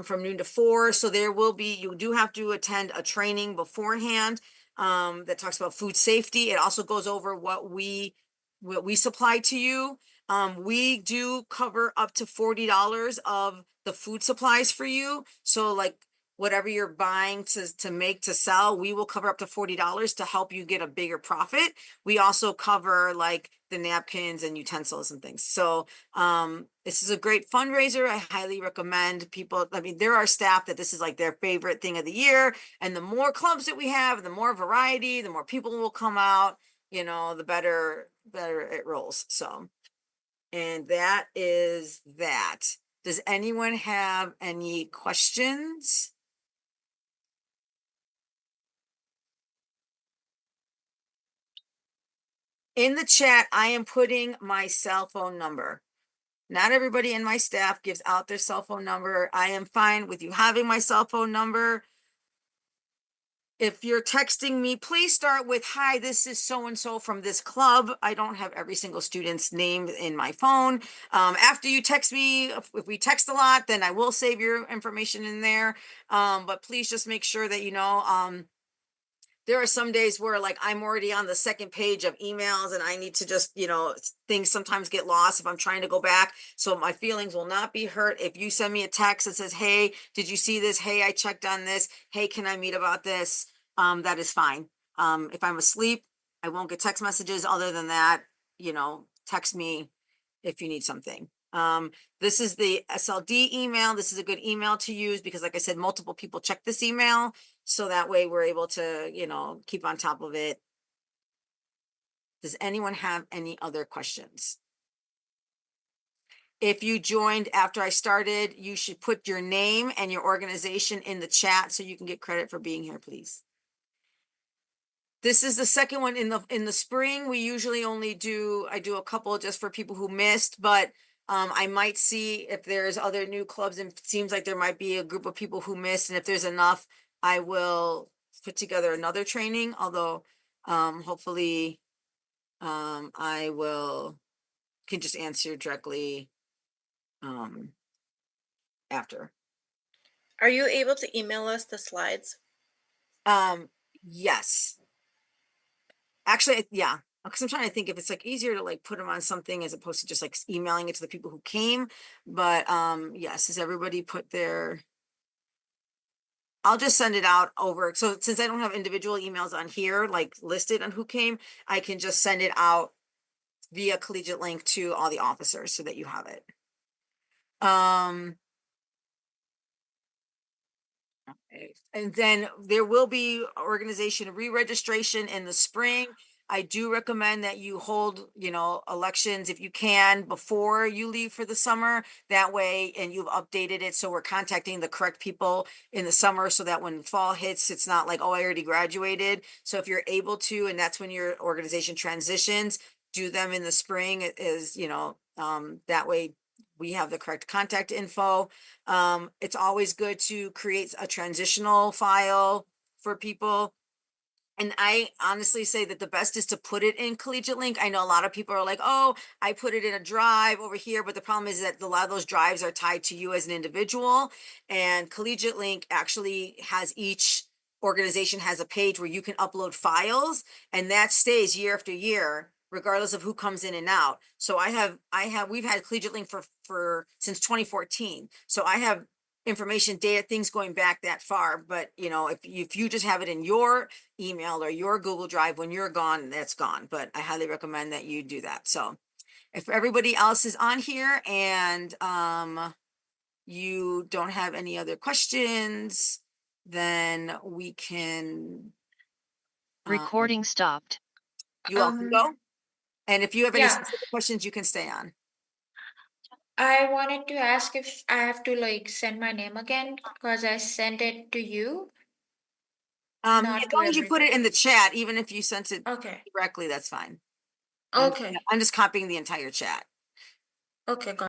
from noon to 4. So you do have to attend a training beforehand that talks about food safety. It also goes over what we supply to you. We do cover up to $40 of the food supplies for you. So like whatever you're buying to make to sell, we will cover up to $40 to help you get a bigger profit. We also cover like the napkins and utensils and things. So this is a great fundraiser. I highly recommend people. I mean, there are staff that this is like their favorite thing of the year. And the more clubs that we have, the more variety, the more people will come out, the better it rolls. So, and that is that. Does anyone have any questions? In the chat, I am putting my cell phone number. Not everybody in my staff gives out their cell phone number. I am fine with you having my cell phone number. If you're texting me, please start with, hi, this is so-and-so from this club. I don't have every single student's name in my phone. After you text me, if we text a lot, then I will save your information in there. But please just make sure that there are some days where like I'm already on the second page of emails and I need to just, things sometimes get lost if I'm trying to go back. So my feelings will not be hurt. If you send me a text that says, hey, did you see this? Hey, I checked on this. Hey, can I meet about this? That is fine. If I'm asleep, I won't get text messages. Other than that, text me if you need something. This is the SLD email. This is a good email to use because like I said, multiple people check this email. So that way we're able to, you know, keep on top of it. Does anyone have any other questions? If you joined after I started, you should put your name and your organization in the chat so you can get credit for being here, please. This is the second one in the spring. We usually only do, I do a couple just for people who missed, but I might see if there's other new clubs and it seems like there might be a group of people who missed. And if there's enough, I will put together another training, although hopefully I can just answer directly after. Are you able to email us the slides? Yes. Actually, yeah, because I'm trying to think if it's like easier to like put them on something as opposed to just like emailing it to the people who came. But yes, has everybody put their? I'll just send it out over. So since I don't have individual emails on here, like listed on who came, I can just send it out via collegiate link to all the officers so that you have it. And then there will be organization re-registration in the spring. I do recommend that you hold, you know, elections if you can before you leave for the summer. That way, and you've updated it, so we're contacting the correct people in the summer so that when fall hits, it's not like, oh, I already graduated. So if you're able to, and that's when your organization transitions, do them in the spring is, you know, that way we have the correct contact info. It's always good to create a transitional file for people. And I honestly say that the best is to put it in collegiate link. I know a lot of people are like, oh, I put it in a drive over here. But the problem is that a lot of those drives are tied to you as an individual. And collegiate link actually has each organization has a page where you can upload files and that stays year after year regardless of who comes in and out. So we've had collegiate link for since 2014. So I have information data things going back that far, but you know, if you just have it in your email or your Google Drive, when you're gone, that's gone. But I highly recommend that you do that. So if everybody else is on here and you don't have any other questions, then we can Recording stopped. you all can go. And if you have any Yeah, specific questions, you can stay on. I wanted to ask if I have to like send my name again because I sent it to you, As not to long as you put it in everybody. the chat, even if you sent it Okay. directly, that's fine. Okay. I'm just copying the entire chat. Okay, got